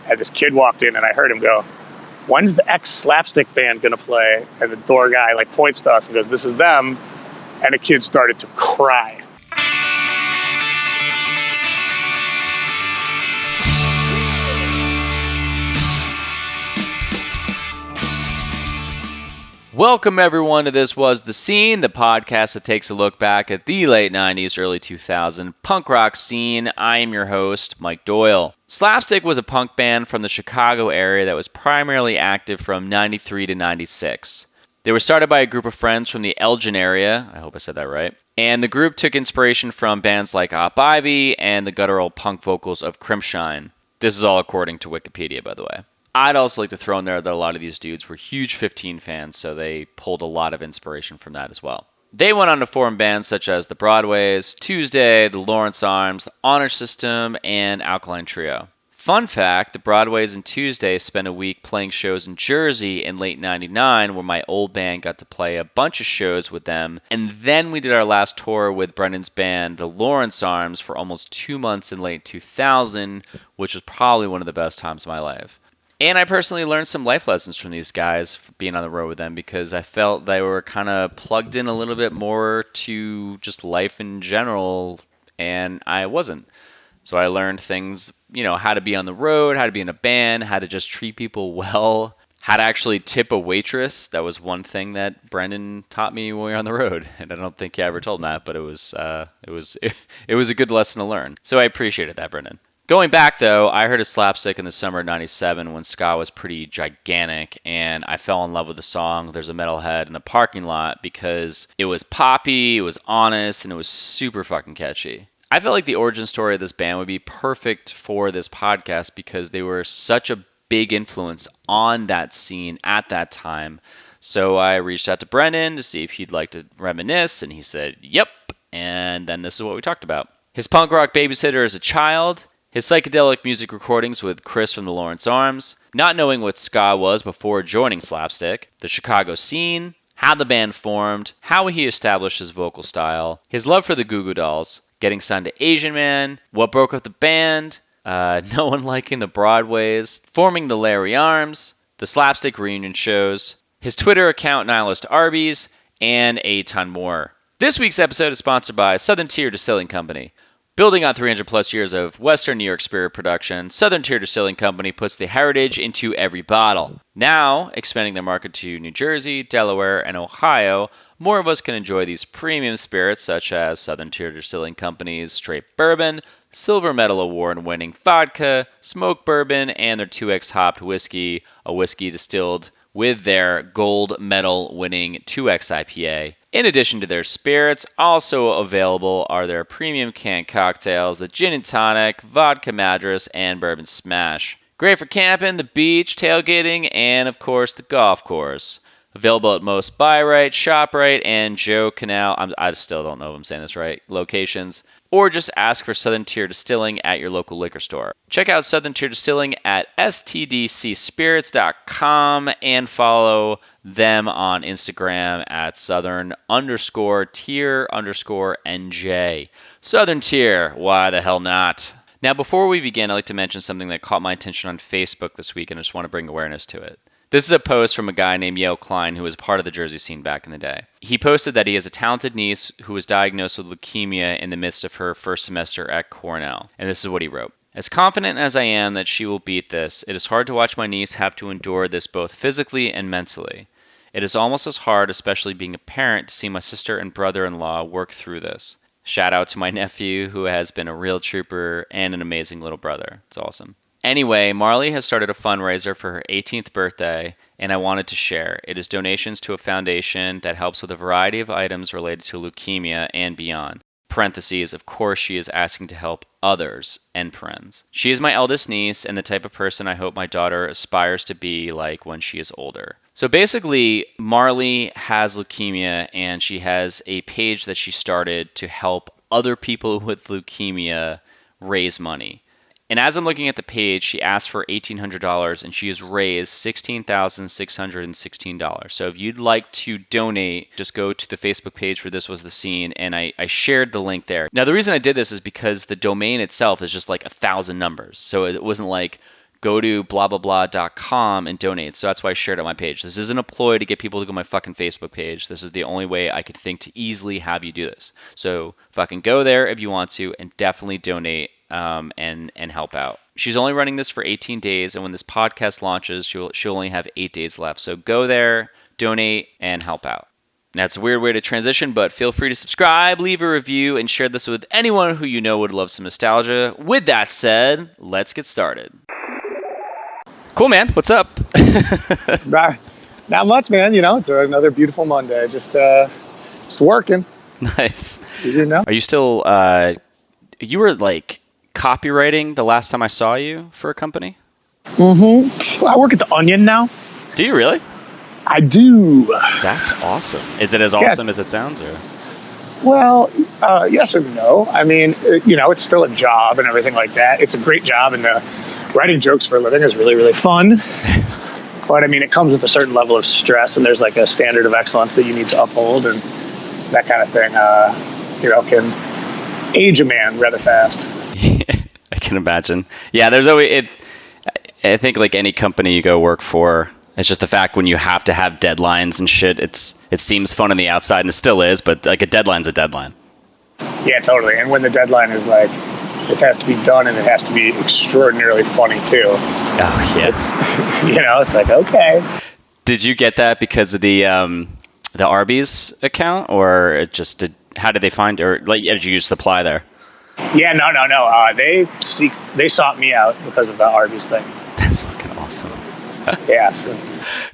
And this kid walked in, and I heard him go, "When's the ex-Slapstick band going to play?" And the door guy like points to us and goes, "This is them." And the kid started to cry. Welcome, everyone, to This Was The Scene, the podcast that takes a look back at the late 90s, early 2000s punk rock scene. I am your host, Mike Doyle. Slapstick was a punk band from the Chicago area that was primarily active from 93 to 96. They were started by a group of friends from the Elgin area, I hope I said that right, and the group took inspiration from bands like Arby and the guttural punk vocals of Crimpshine. This is all according to Wikipedia, by the way. I'd also like to throw in there that a lot of these dudes were huge 15 fans, so they pulled a lot of inspiration from that as well. They went on to form bands such as the Broadways, Tuesday, the Lawrence Arms, Honor System, and Alkaline Trio. Fun fact, the Broadways and Tuesday spent a week playing shows in Jersey in late 99, where my old band got to play a bunch of shows with them, and then we did our last tour with Brendan's band, the Lawrence Arms, for almost 2 months in late 2000, which was probably one of the best times of my life. And I personally learned some life lessons from these guys being on the road with them, because I felt they were kind of plugged in a little bit more to just life in general, and I wasn't. So I learned things, how to be on the road, how to be in a band, how to just treat people well, how to actually tip a waitress. That was one thing that Brendan taught me when we were on the road, and I don't think he ever told me that, but it was a good lesson to learn. So I appreciated that, Brendan. Going back, though, I heard of Slapstick in the summer of 97 when ska was pretty gigantic, and I fell in love with the song There's a Metalhead in the Parking Lot because it was poppy, it was honest, and it was super fucking catchy. I felt like the origin story of this band would be perfect for this podcast because they were such a big influence on that scene at that time. So I reached out to Brendan to see if he'd like to reminisce, and he said, yep, and then this is what we talked about. His punk rock babysitter as a child, his psychedelic music recordings with Chris from the Lawrence Arms, not knowing what ska was before joining Slapstick, the Chicago scene, how the band formed, how he established his vocal style, his love for the Goo Goo Dolls, getting signed to Asian Man, what broke up the band, no one liking the Broadways, forming the Larry Arms, the Slapstick reunion shows, his Twitter account Nihilist Arby's, and a ton more. This week's episode is sponsored by Southern Tier Distilling Company. Building on 300 plus years of Western New York spirit production, Southern Tier Distilling Company puts the heritage into every bottle. Now, expanding their market to New Jersey, Delaware, and Ohio, more of us can enjoy these premium spirits such as Southern Tier Distilling Company's straight bourbon, Silver Medal Award-winning vodka, smoked bourbon, and their 2X hopped whiskey, a whiskey distilled with their gold medal-winning 2X IPA. In addition to their spirits, also available are their premium canned cocktails, the gin and tonic, vodka madras, and bourbon smash. Great for camping, the beach, tailgating, and of course the golf course. Available at most Buy Right, Shop Right, and Joe Canal, I still don't know if I'm saying this right, locations. Or just ask for Southern Tier Distilling at your local liquor store. Check out Southern Tier Distilling at stdcspirits.com and follow them on Instagram at Southern_Tier_NJ. Southern Tier, why the hell not? Now, before we begin, I'd like to mention something that caught my attention on Facebook this week, and I just want to bring awareness to it. This is a post from a guy named Yale Klein, who was part of the Jersey scene back in the day. He posted that he has a talented niece who was diagnosed with leukemia in the midst of her first semester at Cornell. And this is what he wrote. As confident as I am that she will beat this, it is hard to watch my niece have to endure this both physically and mentally. It is almost as hard, especially being a parent, to see my sister and brother-in-law work through this. Shout out to my nephew, who has been a real trooper and an amazing little brother. It's awesome. Anyway, Marley has started a fundraiser for her 18th birthday, and I wanted to share. It is donations to a foundation that helps with a variety of items related to leukemia and beyond. Parentheses, of course she is asking to help others, end parens. She is my eldest niece and the type of person I hope my daughter aspires to be like when she is older. So basically, Marley has leukemia, and she has a page that she started to help other people with leukemia raise money. And as I'm looking at the page, she asked for $1,800, and she has raised $16,616. So if you'd like to donate, just go to the Facebook page for This Was The Scene, and I shared the link there. Now, the reason I did this is because the domain itself is just like 1,000 numbers. So it wasn't like go to blah and donate. So that's why I shared it on my page. This isn't a ploy to get people to go to my fucking Facebook page. This is the only way I could think to easily have you do this. So fucking go there if you want to, and definitely donate and help out. She's only running this for 18 days, and when this podcast launches, she'll only have 8 days left. So go there, donate, and help out. That's a weird way to transition, but feel free to subscribe, leave a review, and share this with anyone who you know would love some nostalgia. With that said, let's get started. Cool, man. What's up? Not much, man. You know, it's another beautiful Monday. Just working. Nice. You know? Are you still, you were like copywriting the last time I saw you for a company? Mm-hmm. Well, I work at The Onion now. Do you really? I do. That's awesome. Is it as awesome as it sounds, or? Well, yes and no. I mean, you know, it's still a job and everything like that. It's a great job, and writing jokes for a living is really, really fun. But I mean, it comes with a certain level of stress, and there's like a standard of excellence that you need to uphold, and that kind of thing, you know, can age a man rather fast. I can imagine. Yeah, there's always I think like any company you go work for, it's just the fact when you have to have deadlines and shit. It seems fun on the outside, and it still is, but like a deadline's a deadline. Yeah, totally. And when the deadline is like, this has to be done, and it has to be extraordinarily funny too. Oh yeah. You know, it's like, okay. Did you get that because of the Arby's account, or how did they find, or like did you use supply there? Yeah, no. They sought me out because of the Arby's thing. That's fucking awesome. Yeah. So.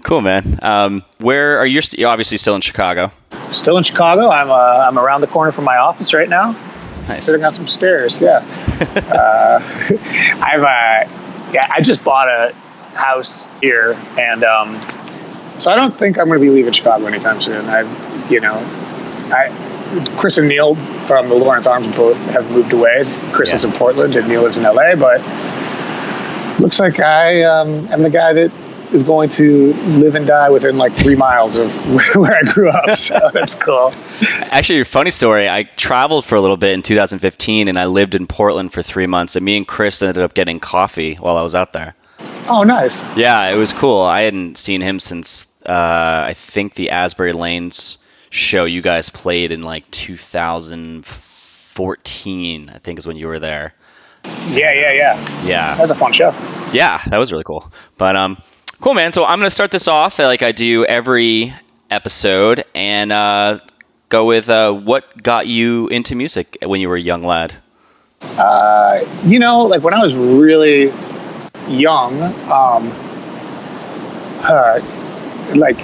Cool, man. Where are you? You're obviously still in Chicago. Still in Chicago. I'm around the corner from my office right now. Nice. Sitting on some stairs. Yeah. I just bought a house here, and so I don't think I'm going to be leaving Chicago anytime soon. Chris and Neil from the Lawrence Arms both have moved away. Chris lives in Portland, and Neil lives in LA, but looks like I am the guy that is going to live and die within like 3 miles of where I grew up. So that's cool. Actually, your funny story, I traveled for a little bit in 2015, and I lived in Portland for 3 months, and me and Chris ended up getting coffee while I was out there. Oh, nice. Yeah, it was cool. I hadn't seen him since I think the Asbury Lanes show you guys played in like 2014, I think is when you were there. Yeah. That was a fun show. Yeah, that was really cool. But cool, man. So I'm going to start this off like I do every episode, and go with what got you into music when you were a young lad? You know, like when I was really young, like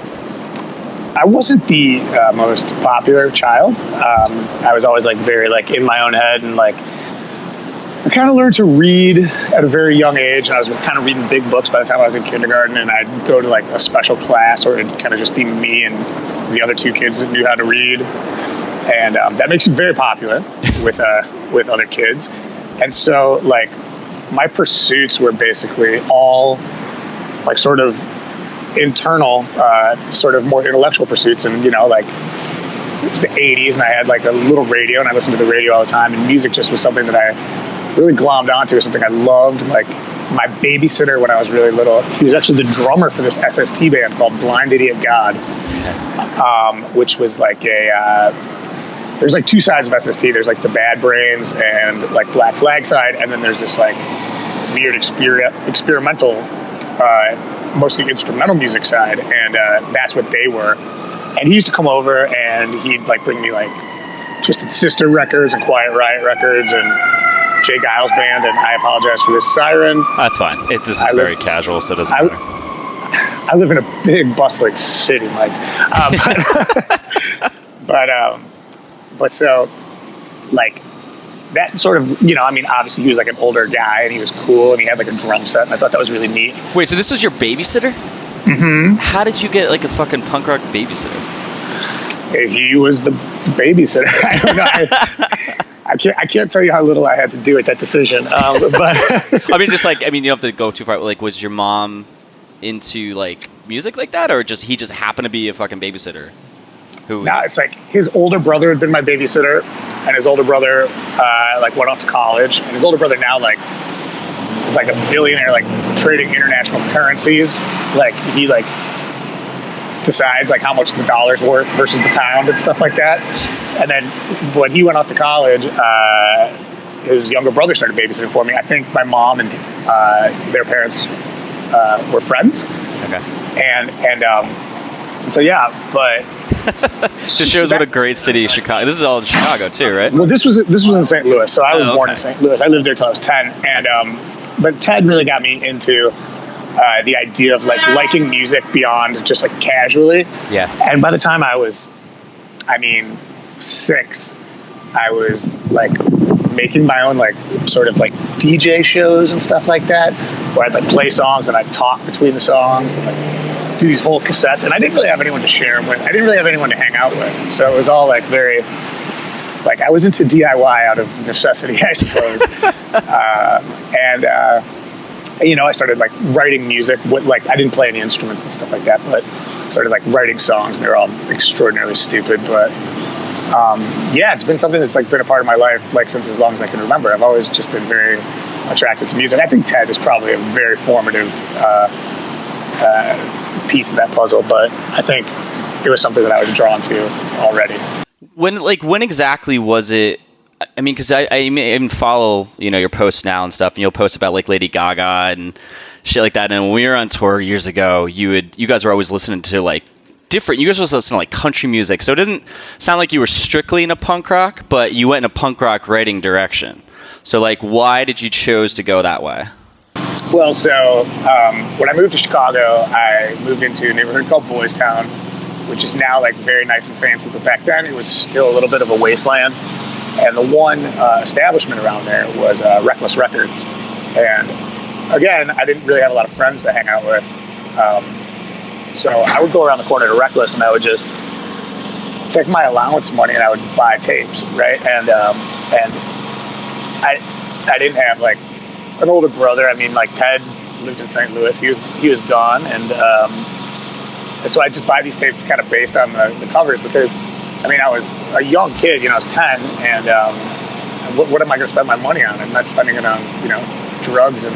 I wasn't the most popular child. I was always like very like in my own head, and like I kind of learned to read at a very young age, and I was kind of reading big books by the time I was in kindergarten, and I'd go to like a special class, or it'd kind of just be me and the other two kids that knew how to read, and that makes you very popular with other kids. And so like my pursuits were basically all like sort of internal, sort of more intellectual pursuits. And, you know, like it was the 80s, and I had like a little radio, and I listened to the radio all the time, and music just was something that I really glommed onto, something I loved. Like my babysitter when I was really little, he was actually the drummer for this SST band called Blind Idiot God, which was like there's like two sides of SST. There's like the Bad Brains and like Black Flag side, and then there's this like weird experimental, mostly instrumental music side, and that's what they were. And he used to come over, and he'd like bring me like Twisted Sister records and Quiet Riot records and Jay Giles Band, and I apologize for this siren. That's fine. This is very casual, so it doesn't matter. I live in a big bustling city, Mike. But so like that sort of, you know, I mean, obviously he was like an older guy, and he was cool, and he had like a drum set, and I thought that was really neat. Wait, so this was your babysitter? Mm-hmm. How did you get like a fucking punk rock babysitter? He was the babysitter. I don't know. I can't tell you how little I had to do with that decision. But I mean, just like, I mean, you don't have to go too far. Like, was your mom into like music like that, or he just happened to be a fucking babysitter? No, it's like his older brother had been my babysitter, and his older brother like went off to college, and his older brother now like is like a billionaire, like trading international currencies. Like he like decides like how much the dollar's worth versus the pound and stuff like that. And then when he went off to college, his younger brother started babysitting for me. I think my mom and their parents were friends. Okay. And so yeah, but just shows what a great city Chicago. This is all in Chicago too, right? Well, this was in St. Louis, so I was born in St. Louis. I lived there till I was 10, and but Ted really got me into the idea of like liking music beyond just like casually. Yeah. And by the time I was, 6, I was like making my own like sort of like DJ shows and stuff like that, where I'd like play songs and I'd talk between the songs and like do these whole cassettes. And I didn't really have anyone to share them with. I didn't really have anyone to hang out with. So it was all like very, like I was into DIY out of necessity, I suppose. I started like writing music with like, I didn't play any instruments and stuff like that, but started like writing songs, and they're all extraordinarily stupid. But it's been something that's like been a part of my life like since as long as I can remember. I've always just been very attracted to music. I think Ted is probably a very formative piece of that puzzle, but I think it was something that I was drawn to already. When exactly was it? I mean, because I even follow, your posts now and stuff, and you'll post about like Lady Gaga and shit like that. And when we were on tour years ago, you guys were always listening to like different. You guys were listening to like country music, so it doesn't sound like you were strictly into punk rock, but you went in a punk rock writing direction. So like, why did you choose to go that way? Well, so when I moved to Chicago, I moved into a neighborhood called Boys Town, which is now like very nice and fancy, but back then it was still a little bit of a wasteland. And the one establishment around there was Reckless Records. And again, I didn't really have a lot of friends to hang out with. So I would go around the corner to Reckless, and I would just take my allowance money and I would buy tapes, right? And I didn't have like an older brother. I mean, like Ted lived in St. Louis. He was gone, and so I just buy these tapes kind of based on the covers, because I was a young kid, I was 10, and what am I going to spend my money on? I'm not spending it on, drugs and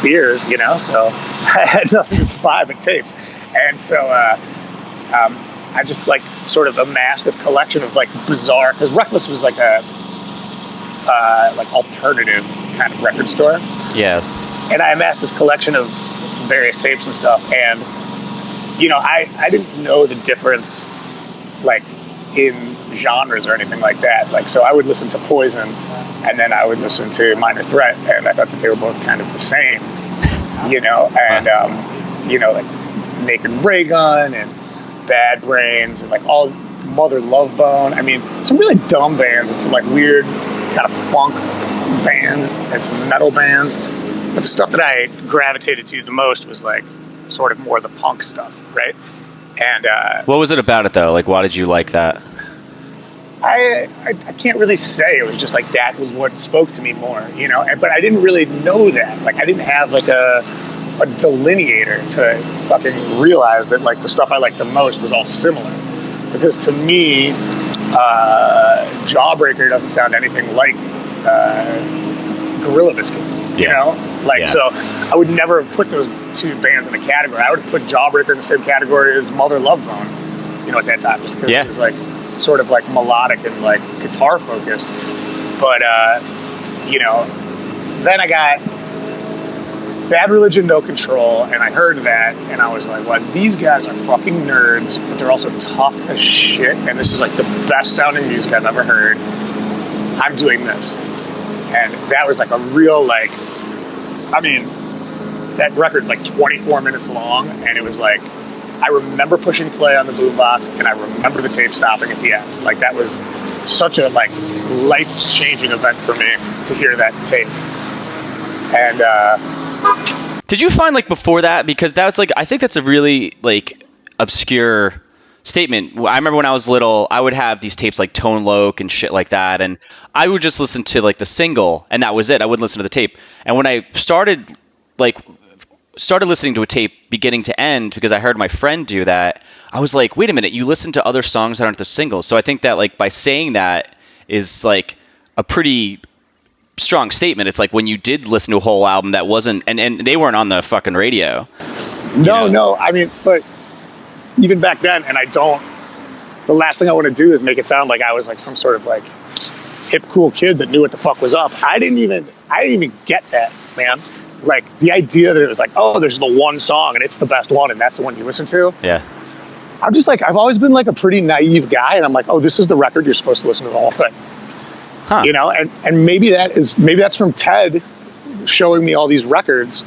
beers, so I had nothing to buy but tapes. And so I just like sort of amassed this collection of like bizarre, because Reckless was like a like alternative kind of record store. Yeah. And I amassed this collection of various tapes and stuff, and I didn't know the difference like in genres or anything like that. Like, so I would listen to Poison, and then I would listen to Minor Threat, and I thought that they were both kind of the same, and like Naked Raygun and Bad Brains and like all Mother Love Bone. I mean, some really dumb bands and some like weird kind of funk bands and some metal bands. But the stuff that I gravitated to the most was like sort of more the punk stuff, right? And what was it about it though? Like, why did you like that? I can't really say. It was just like that was what spoke to me more, but I didn't really know that. Like, I didn't have like a delineator to fucking realize that like the stuff I liked the most was all similar. Because to me, Jawbreaker doesn't sound anything like Gorilla Biscuits. So I would never have put those two bands in a category. I would have put Jawbreaker in the same category as Mother Love Bone, at that time, just because it was like sort of like melodic and like guitar focused. But then I got Bad Religion, No Control, and I heard that, and I was like, well, these guys are fucking nerds, but they're also tough as shit, and this is like the best sounding music I've ever heard. I'm doing this. And that was like a real, like, that record's like 24 minutes long, and it was like, I remember pushing play on the boombox, and I remember the tape stopping at the end. Like, that was such a, like, life-changing event for me to hear that tape. And, did you find, like, before that, because that's, like, I think that's a really, like, obscure statement. I remember when I was little, I would have these tapes like Tone Loc and shit like that, and I would just listen to like the single, and that was it. I wouldn't listen to the tape. And when I started listening to a tape beginning to end, because I heard my friend do that, I was like, wait a minute, you listen to other songs that aren't the singles. So I think that like by saying that is like a pretty strong statement. It's like when you did listen to a whole album that wasn't, and they weren't on the fucking radio. No. I mean, but even back then, and the last thing I want to do is make it sound like I was like some sort of like hip, cool kid that knew what the fuck was up. I didn't even get that, man. Like the idea that it was like, oh, there's the one song and it's the best one and that's the one you listen to. Yeah. I'm just like, I've always been like a pretty naive guy, and I'm like, oh, this is the record, you're supposed to listen to the whole thing. Huh. And maybe that's from Ted showing me all these records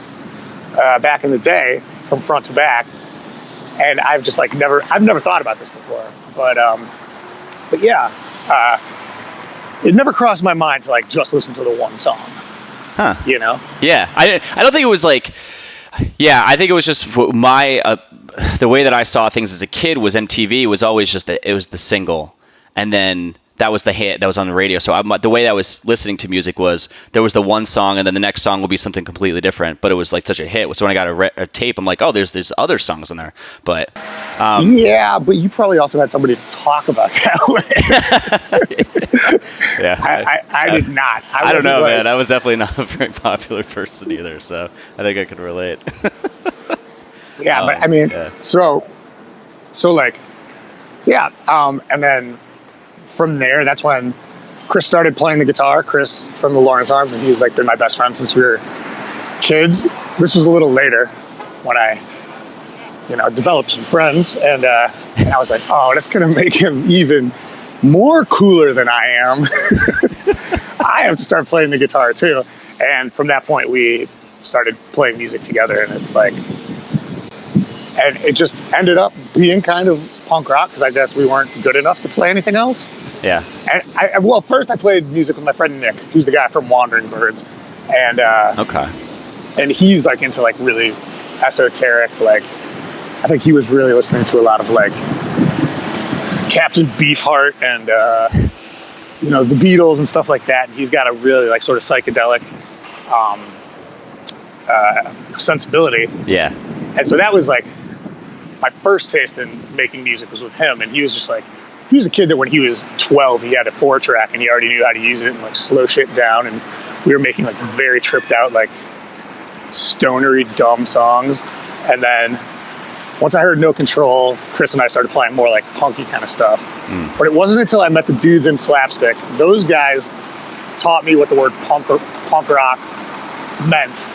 back in the day from front to back, and I've just like never thought about this before, but yeah, it never crossed my mind to like just listen to the one song. Huh. Yeah, I don't think it was like, I think it was just my the way that I saw things as a kid with MTV was always just it was the single, and then that was the hit that was on the radio. So the way I was listening to music was there was the one song, and then the next song will be something completely different. But it was like such a hit. So when I got a tape, I'm like, oh, there's other songs in there. But yeah, but you probably also had somebody to talk about that way. Yeah, I did not. I don't know, man. I was definitely not a very popular person either, so I think I could relate. Yeah, but I mean, so like, yeah, and then from there, that's when Chris started playing the guitar. Chris from the Lawrence Arms, and he's like been my best friend since we were kids. This was a little later when I, developed some friends, and I was like, oh, that's gonna make him even more cooler than I am. I have to start playing the guitar too. And from that point, we started playing music together, and it's like, and it just ended up being kind of punk rock because I guess we weren't good enough to play anything else. Yeah. And first I played music with my friend Nick, who's the guy from Wandering Birds, and okay. And he's like into like really esoteric, like I think he was really listening to a lot of like Captain Beefheart and the Beatles and stuff like that. And he's got a really like sort of psychedelic sensibility. Yeah. And so that was like my first taste in making music was with him, and he was just like, he was a kid that when he was 12, he had a 4-track and he already knew how to use it and like slow shit down, and we were making like very tripped out, like stonery, dumb songs. And then once I heard No Control, Chris and I started playing more like punky kind of stuff. But it wasn't until I met the dudes in Slapstick, those guys taught me what the word punk rock meant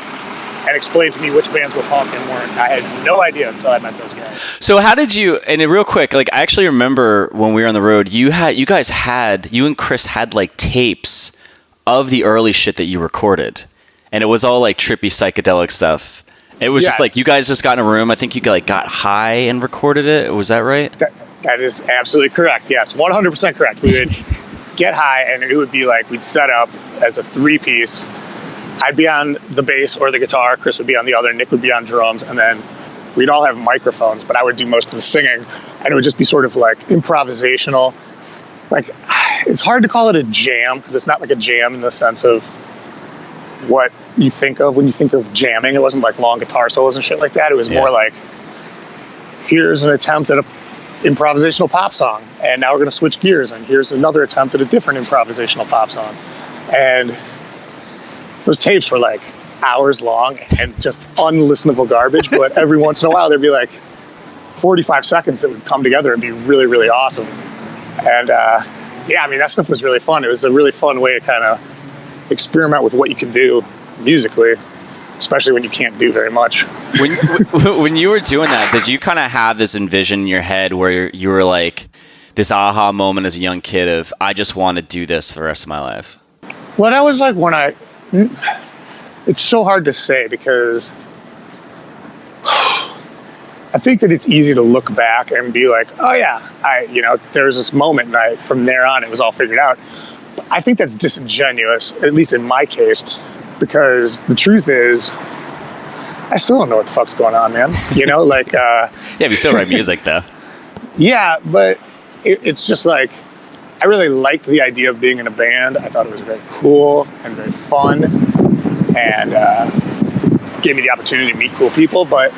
and explained to me which bands were punk and weren't. I had no idea until I met those guys. So how did you, and real quick, like I actually remember when we were on the road, you and Chris had like tapes of the early shit that you recorded, and it was all like trippy psychedelic stuff. It was just like you guys just got in a room. I think you like got high and recorded it. Was that right? That is absolutely correct. Yes, 100% correct. We would get high, and it would be like we'd set up as a 3-piece. I'd be on the bass or the guitar, Chris would be on the other, Nick would be on drums, and then we'd all have microphones, but I would do most of the singing, and it would just be sort of like improvisational. Like, it's hard to call it a jam, because it's not like a jam in the sense of what you think of when you think of jamming. It wasn't like long guitar solos and shit like that. It was more like, here's an attempt at an improvisational pop song, and now we're going to switch gears, and here's another attempt at a different improvisational pop song. And those tapes were like hours long and just unlistenable garbage, but every once in a while there'd be like 45 seconds that would come together and be really, really awesome. And I mean, that stuff was really fun. It was a really fun way to kind of experiment with what you can do musically, especially when you can't do very much. When you were doing that, did you kind of have this envision in your head where you were like this aha moment as a young kid of, I just want to do this for the rest of my life? Well, that was like when it's so hard to say, because I think that it's easy to look back and be like, oh yeah, there's this moment, and from there on it was all figured out. But I think that's disingenuous, at least in my case, because the truth is, I still don't know what the fuck's going on, man. Yeah, but you still write music though. Yeah, but it's just like, I really liked the idea of being in a band. I thought it was very cool and very fun, and gave me the opportunity to meet cool people. But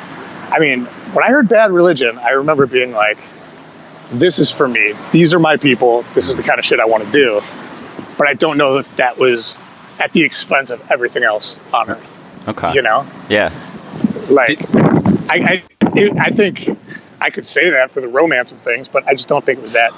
I mean, when I heard Bad Religion, I remember being like, this is for me. These are my people. This is the kind of shit I want to do. But I don't know if that was at the expense of everything else on earth. Okay. You know? Yeah. Like, I think I could say that for the romance of things, but I just don't think it was that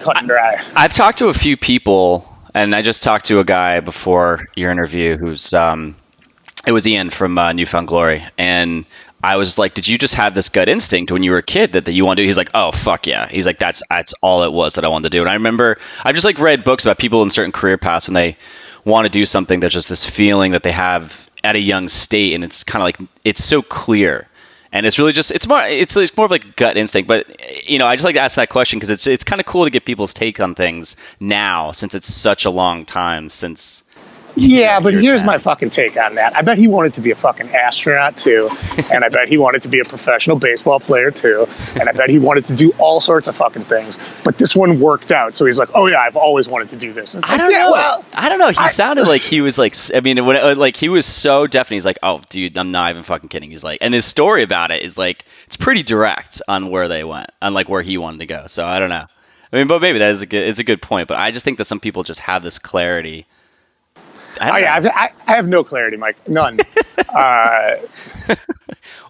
cut and dry. I've talked to a few people, and I just talked to a guy before your interview who's, it was Ian from Newfound Glory, and I was like, did you just have this gut instinct when you were a kid that you want to do? He's like, oh, fuck yeah. He's like, that's all it was that I wanted to do. And I remember, I've just like read books about people in certain career paths when they want to do something, there's just this feeling that they have at a young state, and it's kind of like, it's so clear. And it's really just, it's more of like a gut instinct. But, you know, I just like to ask that question because it's kind of cool to get people's take on things now, since it's such a long time since. Yeah, but here's my fucking take on that. I bet he wanted to be a fucking astronaut too. And I bet he wanted to be a professional baseball player too. And I bet he wanted to do all sorts of fucking things. But this one worked out. So he's like, oh yeah, I've always wanted to do this. I don't know. Well, I don't know. He sounded like he was like, I mean, like he was so definitely, he's like, oh dude, I'm not even fucking kidding. He's like, and his story about it is like, it's pretty direct on where they went, on like where he wanted to go. So I don't know. I mean, but maybe it's a good point. But I just think that some people just have this clarity. I have no clarity, Mike. None. Well,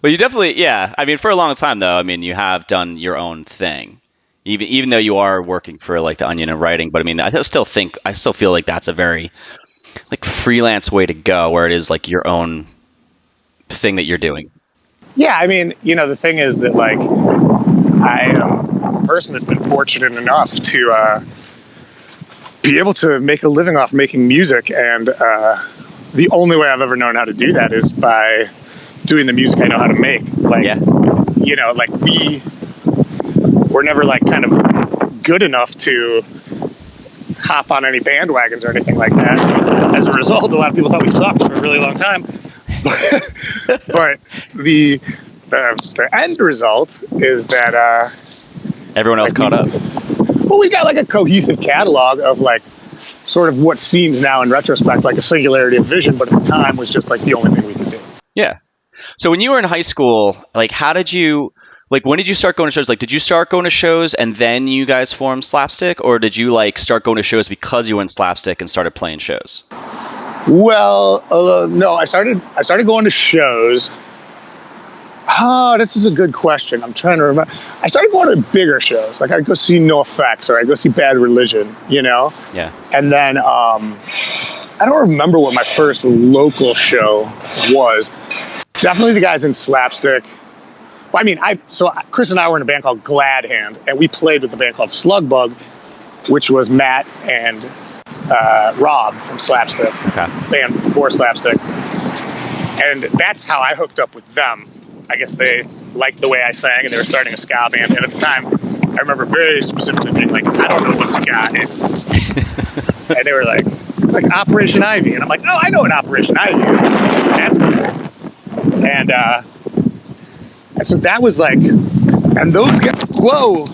you definitely, yeah. I mean, for a long time, though, I mean, you have done your own thing, even though you are working for like the Onion and writing. But I mean, I still feel like that's a very like freelance way to go, where it is like your own thing that you're doing. Yeah, I mean, you know, the thing is that like I am a person that's been fortunate enough to be able to make a living off making music, and the only way I've ever known how to do that is by doing the music I know how to make. Like, yeah. You know, like we're never like kind of good enough to hop on any bandwagons or anything like that. As a result, a lot of people thought we sucked for a really long time. But the end result is that everyone else caught up. Well, we got like a cohesive catalog of like sort of what seems now in retrospect like a singularity of vision, but at the time was just like the only thing we could do. Yeah. So when you were in high school, like how did you, like when did you start going to shows? Like did you start going to shows and then you guys formed Slapstick, or did you like start going to shows because you were in Slapstick and started playing shows? Well, no, I started going to shows. Oh, this is a good question. I'm trying to remember. I started going to bigger shows. Like I'd go see NoFX or I'd go see Bad Religion, you know? Yeah. And then I don't remember what my first local show was. Definitely the guys in Slapstick. Well, I mean, Chris and I were in a band called Glad Hand, and we played with a band called Slugbug, which was Matt and Rob from Slapstick, band before Slapstick. And that's how I hooked up with them. I guess they liked the way I sang, and they were starting a ska band. And at the time, I remember very specifically being like, I don't know what ska is. And they were like, it's like Operation Ivy. And I'm like, oh, I know what Operation Ivy is. That's cool. And so that was like, and those guys, whoa,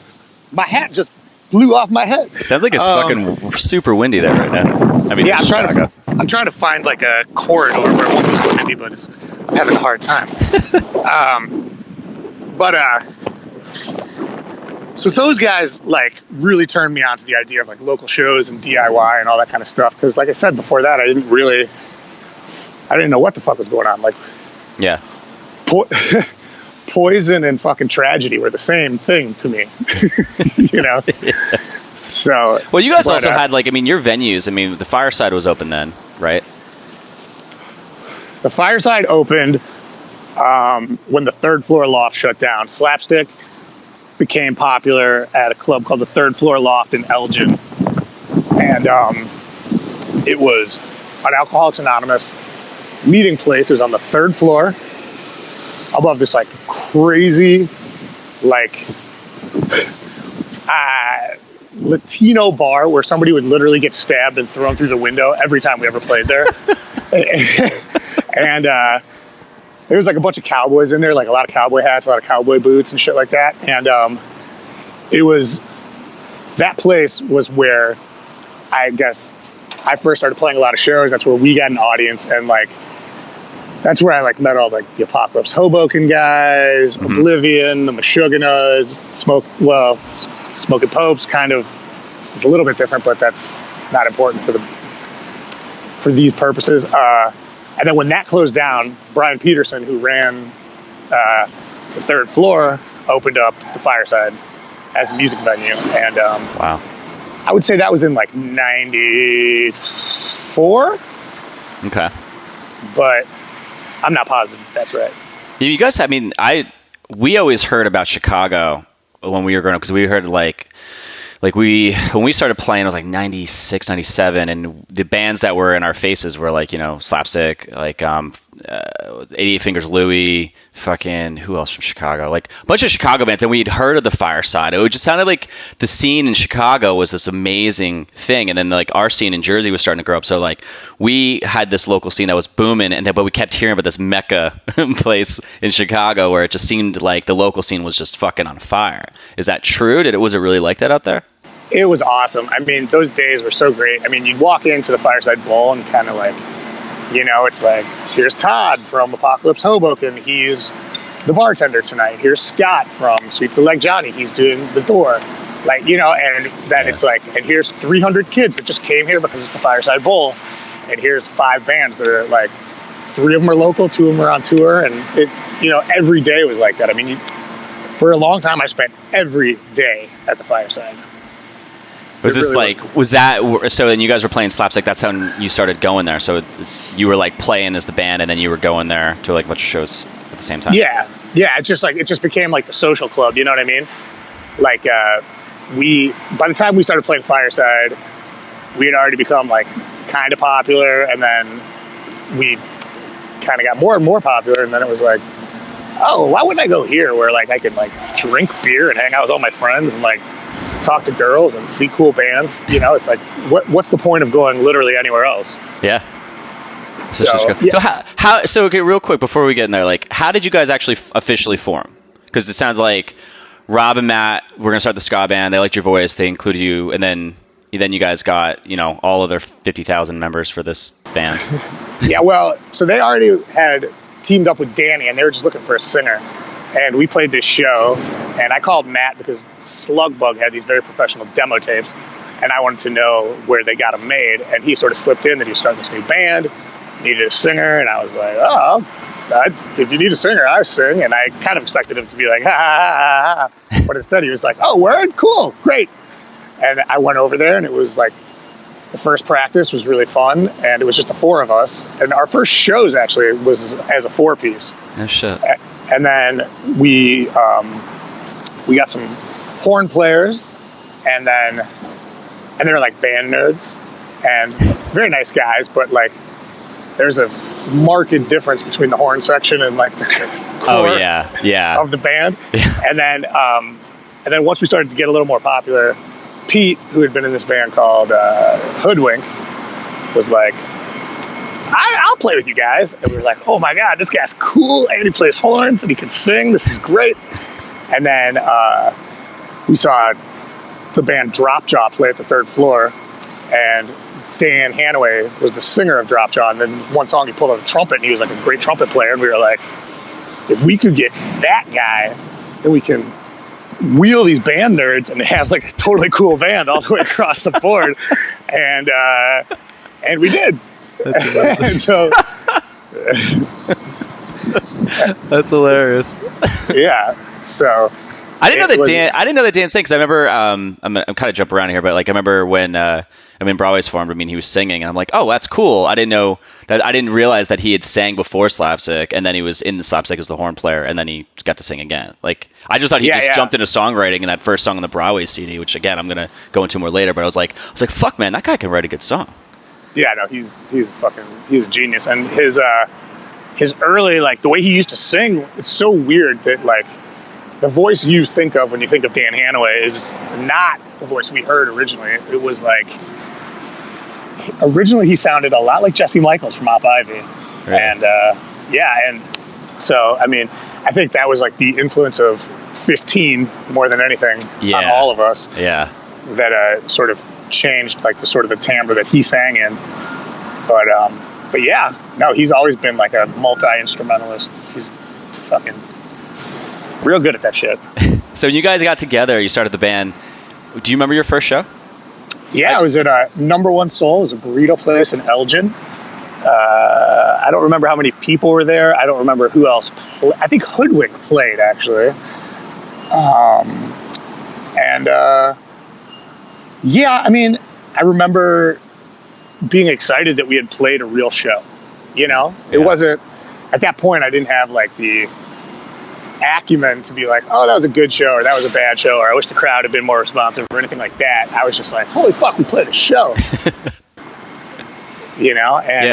my hat just blew off my head. Sounds like it's fucking super windy there right now. I mean, yeah, I'm trying to find like a corridor where it won't be so windy, but I'm having a hard time. So those guys like really turned me on to the idea of like local shows and DIY and all that kind of stuff. Because like I said before that, I didn't know what the fuck was going on. Like, yeah, Poison and fucking Tragedy were the same thing to me. You know. Yeah. So well, you guys also had like, I mean, your venues. I mean, the Fireside was open then, right? The Fireside opened when the Third Floor Loft shut down. Slapstick became popular at a club called the Third Floor Loft in Elgin, and it was an Alcoholics Anonymous meeting place. It was on the third floor, above this like crazy, like Latino bar where somebody would literally get stabbed and thrown through the window every time we ever played there. And there was like a bunch of cowboys in there, like a lot of cowboy hats, a lot of cowboy boots and shit like that. And that place was where I guess I first started playing a lot of shows. That's where we got an audience, and like that's where I like met all like the Apocalypse Hoboken guys, Oblivion, the Meshuggahs, Smoking Popes kind of is a little bit different, but that's not important for for these purposes. And then when that closed down, Brian Peterson, who ran the third floor, opened up the Fireside as a music venue. And wow. I would say that was in like 94. Okay. But I'm not positive if that's right. You guys, I mean, we always heard about Chicago when we were growing up, because we heard when we started playing, it was like 96, 97, and the bands that were in our faces were like, Slapstick, like 88 Fingers Louie, fucking, who else from Chicago? Like a bunch of Chicago bands, and we'd heard of the Fireside. It just sounded like the scene in Chicago was this amazing thing, and then like our scene in Jersey was starting to grow up. So like we had this local scene that was booming, but we kept hearing about this Mecca place in Chicago where it just seemed like the local scene was just fucking on fire. Is that true? Was it really like that out there? It was awesome. I mean, those days were so great. I mean, you'd walk into the Fireside Bowl and kind of like, it's like, here's Todd from Apocalypse Hoboken. He's the bartender tonight. Here's Scott from Sweep the Leg Johnny. He's doing the door. Like, and then it's like, and here's 300 kids that just came here because it's the Fireside Bowl. And here's 5 bands that are like, 3 of them are local, 2 of them are on tour. And it, every day was like that. I mean, for a long time, I spent every day at the Fireside. Was this really so then you guys were playing Slapstick, that's how you started going there, so you were like playing as the band and then you were going there to like a bunch of shows at the same time? Yeah, it just became like the social club, you know what I mean? Like by the time we started playing Fireside, we had already become like kind of popular, and then we kind of got more and more popular, and then it was like, oh, why wouldn't I go here where like I could like drink beer and hang out with all my friends and like talk to girls and see cool bands? It's like, what's the point of going literally anywhere else? Yeah. So yeah. So okay, real quick before we get in there, like, how did you guys actually officially form? Because it sounds like Rob and Matt were gonna start the ska band. They liked your voice. They included you, and then you guys got all of their 50,000 members for this band. Yeah. Well, so they already had teamed up with Danny, and they were just looking for a singer. And we played this show, and I called Matt because Slugbug had these very professional demo tapes, and I wanted to know where they got them made. And he sort of slipped in that he was starting this new band, needed a singer, and I was like, oh, if you need a singer, I sing. And I kind of expected him to be like, ha, ha, ha, ha. But instead he was like, oh, word? Cool, great. And I went over there, and it was like, the first practice was really fun, and it was just the 4 of us. And our first shows actually was as a 4-piece. Oh, shit. And then we got some horn players, and they're like band nerds and very nice guys, but like there's a marked difference between the horn section and like the core of the band. And then once we started to get a little more popular, Pete, who had been in this band called Hoodwink, was like, I'll play with you guys. And we were like, oh my God, this guy's cool. And he plays horns and he can sing. This is great. And then we saw the band Drop Jaw play at the third floor. And Dan Hanaway was the singer of Drop Jaw. And then one song he pulled out a trumpet, and he was like a great trumpet player. And we were like, if we could get that guy, then we can wheel these band nerds and have like a totally cool band all the way across the board. And we did. And so that's hilarious. Yeah. So I didn't know that Dan sang, because I remember I'm kind of jump around here, but like I remember when Broadways formed. I mean, he was singing, and I'm like, oh, that's cool. I didn't realize that he had sang before Slapstick, and then he was in the Slapstick as the horn player, and then he got to sing again. Like, I just thought he jumped into songwriting in that first song on the Broadways CD, which again I'm gonna go into more later. But I was like, fuck, man, that guy can write a good song. Yeah, no, he's a genius, and his early, like, the way he used to sing, it's so weird that like the voice you think of when you think of Dan Hanaway is not the voice we heard originally. It was like, originally he sounded a lot like Jesse Michaels from Op Ivy. Right. And and so I mean, I think that was like the influence of 15 more than anything on all of us. Yeah. That sort of changed like the sort of the timbre that he sang in. But yeah, no, he's always been like a multi-instrumentalist. He's fucking real good at that shit. So when you guys got together, you started the band. Do you remember your first show? Yeah, I was at Number One Soul. It was a burrito place in Elgin. I don't remember how many people were there. I don't remember who else. I think Hoodwink played, actually. Yeah, I mean, I remember being excited that we had played a real show. You know, it wasn't, at that point, I didn't have like the acumen to be like, oh, that was a good show or that was a bad show or I wish the crowd had been more responsive or anything like that. I was just like, holy fuck, we played a show. You know, and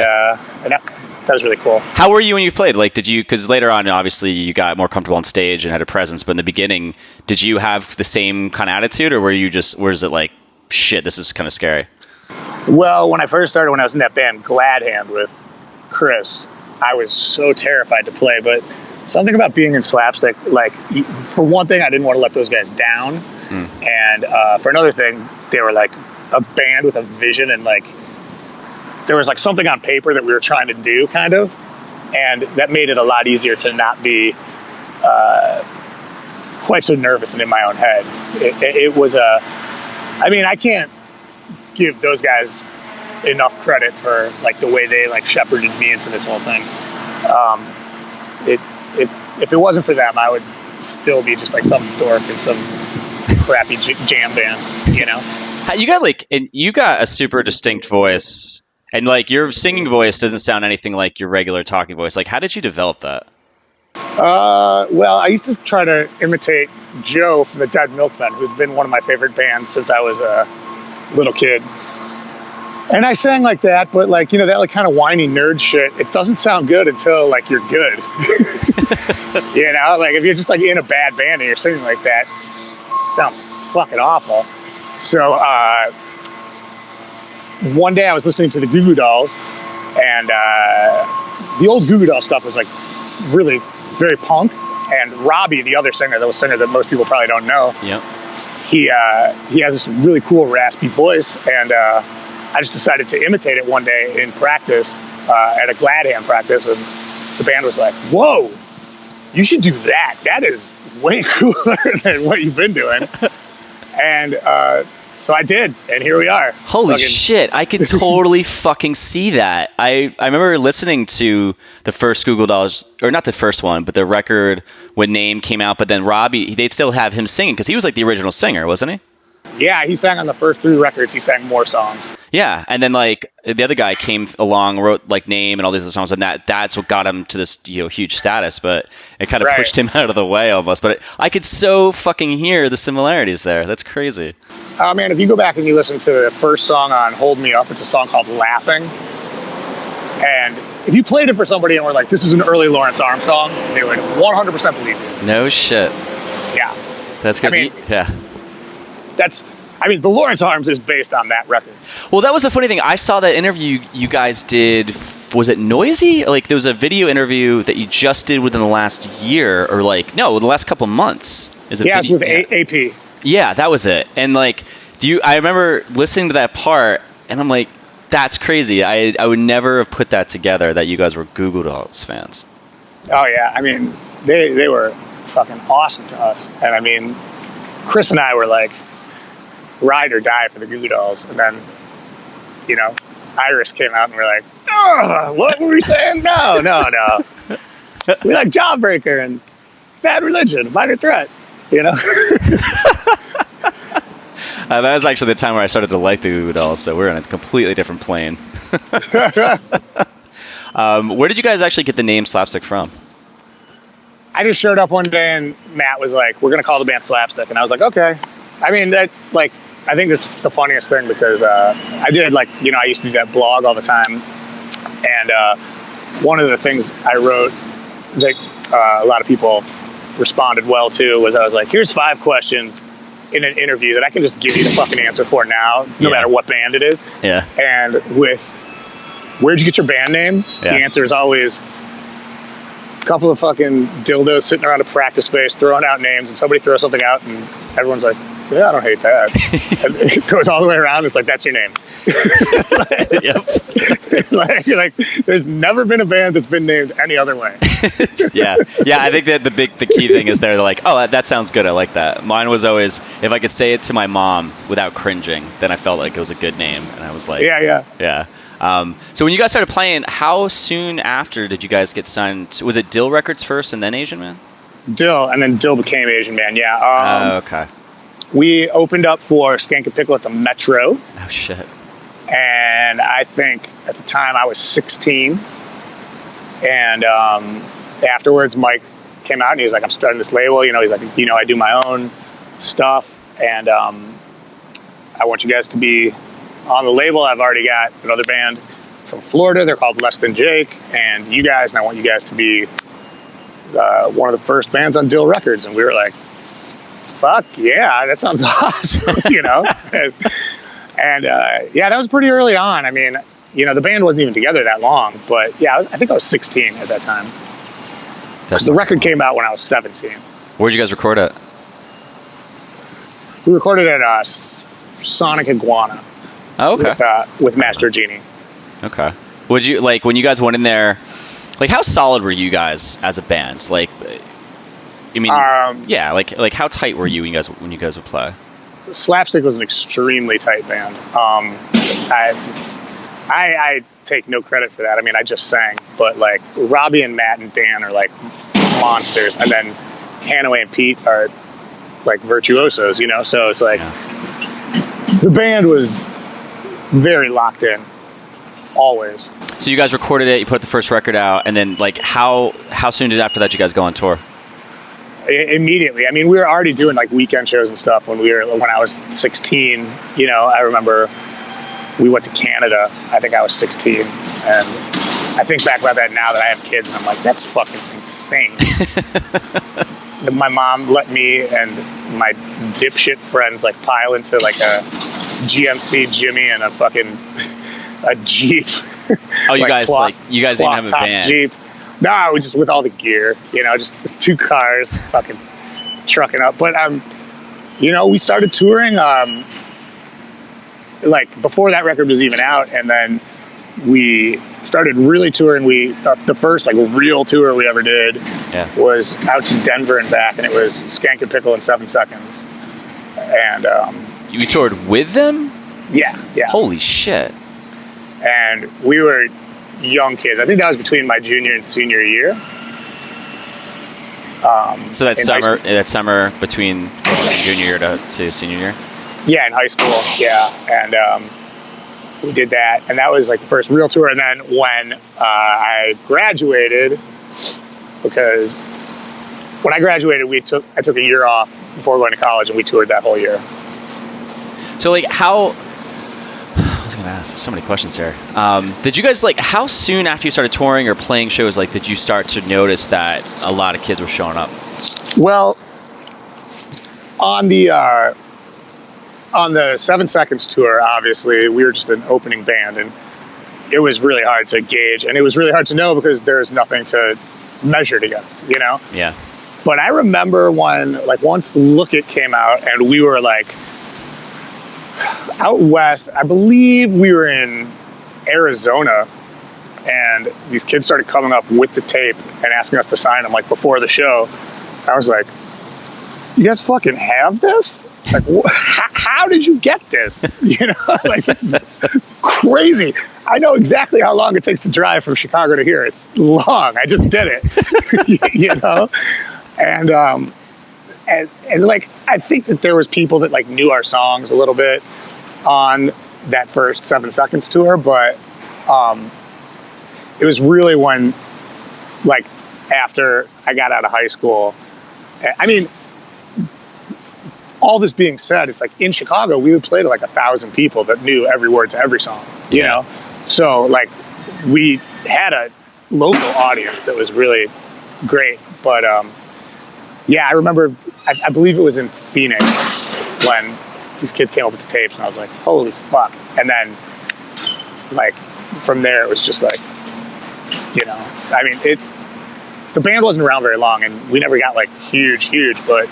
that was really cool. How were you when you played? Like, did you, because later on, obviously, you got more comfortable on stage and had a presence, but in the beginning, did you have the same kind of attitude or were you just, was it like, shit, this is kind of scary? Well, when I first started, when I was in that band Glad Hand with Chris, I was so terrified to play, but something about being in Slapstick, like, for one thing, I didn't want to let those guys down. And for another thing, they were like a band with a vision and like, there was like something on paper that we were trying to do kind of, and that made it a lot easier to not be quite so nervous and in my own head. It was I mean, I can't give those guys enough credit for like the way they like shepherded me into this whole thing. If it wasn't for them, I would still be just like some dork in some crappy jam band, you know? You got a super distinct voice, and like your singing voice doesn't sound anything like your regular talking voice. Like, how did you develop that? Well, I used to try to imitate Joe from the Dead Milkmen, who's been one of my favorite bands since I was a little kid. And I sang like that, but like, you know, that like kind of whiny nerd shit, it doesn't sound good until like you're good. You know, like if you're just like in a bad band and you're singing like that, it sounds fucking awful. So one day I was listening to the Goo Goo Dolls, and the old Goo Goo Doll stuff was like really very punk. And Robbie, the other singer, the singer that most people probably don't know, he has this really cool raspy voice, and I just decided to imitate it one day in practice at a Glad Hand practice, and the band was like, "Whoa, you should do that. That is way cooler than what you've been doing." And so I did, and here we are. Holy shit, I could totally fucking see that. I remember listening to the first Goo Goo Dolls, or not the first one, but the record when Name came out, but then Robbie, they'd still have him singing, because he was like the original singer, wasn't he? Yeah, he sang on the first 3 records. He sang more songs. Yeah, and then like the other guy came along, wrote like Name and all these other songs, and that's what got him to this, you know, huge status. But it kind of pushed him out of the way almost. But I could so fucking hear the similarities there. That's crazy. Oh man, if you go back and you listen to the first song on "Hold Me Up," it's a song called "Laughing." And if you played it for somebody and were like, "This is an early Lawrence Arm song," they would 100% believe you. No shit. Yeah. That's because the Lawrence Arms is based on that record. Well, that was the funny thing. I saw that interview you guys did. Was it Noisy? Like, there was a video interview that you just did within the last year, or like, no, the last couple months. It's with AP. Yeah, that was it. And like, I remember listening to that part, and I'm like, that's crazy. I would never have put that together that you guys were Goo Goo Dolls fans. Oh yeah, I mean, they were fucking awesome to us, and I mean, Chris and I were like ride or die for the Goo Goo Dolls, and then, you know, Iris came out and we're like, oh, what were we saying? No. We like Jawbreaker and Bad Religion, Minor Threat, you know? That was actually the time where I started to like the Goo Goo Dolls, so we're on a completely different plane. Where did you guys actually get the name Slapstick from? I just showed up one day and Matt was like, we're going to call the band Slapstick. And I was like, okay. I mean, that, like, I think that's the funniest thing because I did, like, you know, I used to do that blog all the time. And one of the things I wrote that a lot of people responded well to was I was like, here's 5 questions in an interview that I can just give you the fucking answer for now, no matter what band it is. Yeah. And with where'd you get your band name? The answer is always a couple of fucking dildos sitting around a practice space throwing out names, and somebody throws something out and everyone's like, yeah, I don't hate that. And it goes all the way around. It's like, that's your name. like, there's never been a band that's been named any other way. Yeah. I think that the key thing is they're like, oh, that sounds good. I like that. Mine was always, if I could say it to my mom without cringing, then I felt like it was a good name. And I was like, yeah. So when you guys started playing, how soon after did you guys get signed? Was it Dill Records first and then Asian Man? Dill, and then Dill became Asian Man, yeah. Okay. We opened up for Skank and Pickle at the Metro. Oh, shit. And I think at the time I was 16. And afterwards, Mike came out and he was like, I'm starting this label. He's like, I do my own stuff. And I want you guys to be on the label. I've already got another band from Florida. They're called Less Than Jake. And you guys, and I want you guys to be one of the first bands on Dill Records. And we were like, fuck yeah, that sounds awesome, And that was pretty early on. I mean, the band wasn't even together that long, but yeah, I think I was 16 at that time. The record came out when I was 17. Where'd you guys record it? We recorded at Sonic Iguana. Oh, okay. With Master Genie. Okay. Would you, like, when you guys went in there, like, how solid were you guys as a band? Like, I mean, yeah, like how tight were you when you guys would play? Slapstick was an extremely tight band. I take no credit for that. I mean, I just sang, but like Robbie and Matt and Dan are like monsters, and then Hanaway and Pete are like virtuosos, So it's like the band was very locked in, always. So you guys recorded it, you put the first record out, and then like how soon did after that you guys go on tour? Immediately. I mean, we were already doing like weekend shows and stuff when I was 16. I remember we went to Canada. I think I was 16, and I think back about that now that I have kids, and I'm like, that's fucking insane. My mom let me and my dipshit friends like pile into like a GMC Jimmy and a Jeep. Oh, you guys didn't have a van. Jeep. No, we just with all the gear, just 2 cars, fucking trucking up. But we started touring like before that record was even out, and then we started really touring. The first like real tour we ever did was out to Denver and back, and it was Skank and Pickle in 7 Seconds. And you toured with them? Yeah. Holy shit! And we were young kids. I think that was between my junior and senior year. So that summer between junior year to senior year? Yeah, in high school. Yeah. And we did that. And that was like the first real tour. And then when I graduated, because when I graduated, I took a year off before going to college, and we toured that whole year. So like I was going to ask so many questions here. Did you guys how soon after you started touring or playing shows, did you start to notice that a lot of kids were showing up? Well, on the 7 Seconds tour, obviously we were just an opening band, and it was really hard to gauge, and it was really hard to know because there's nothing to measure it against, Yeah. But I remember when once Look It came out, and we were out west, I believe we were in Arizona, and these kids started coming up with the tape and asking us to sign them before the show. I was like, you guys fucking have this? How did you get this? This is crazy. I know exactly how long it takes to drive from Chicago to here. It's long. I just did it. And I think that there was people that knew our songs a little bit on that first 7 Seconds tour, but it was really when after I got out of high school. I mean, all this being said, it's in Chicago we would play to 1,000 people that knew every word to every song, you know? So we had a local audience that was really great, but I remember, I believe it was in Phoenix when these kids came up with the tapes, and I was like, holy fuck. And then, from there, it was just I mean, the band wasn't around very long, and we never got, huge, but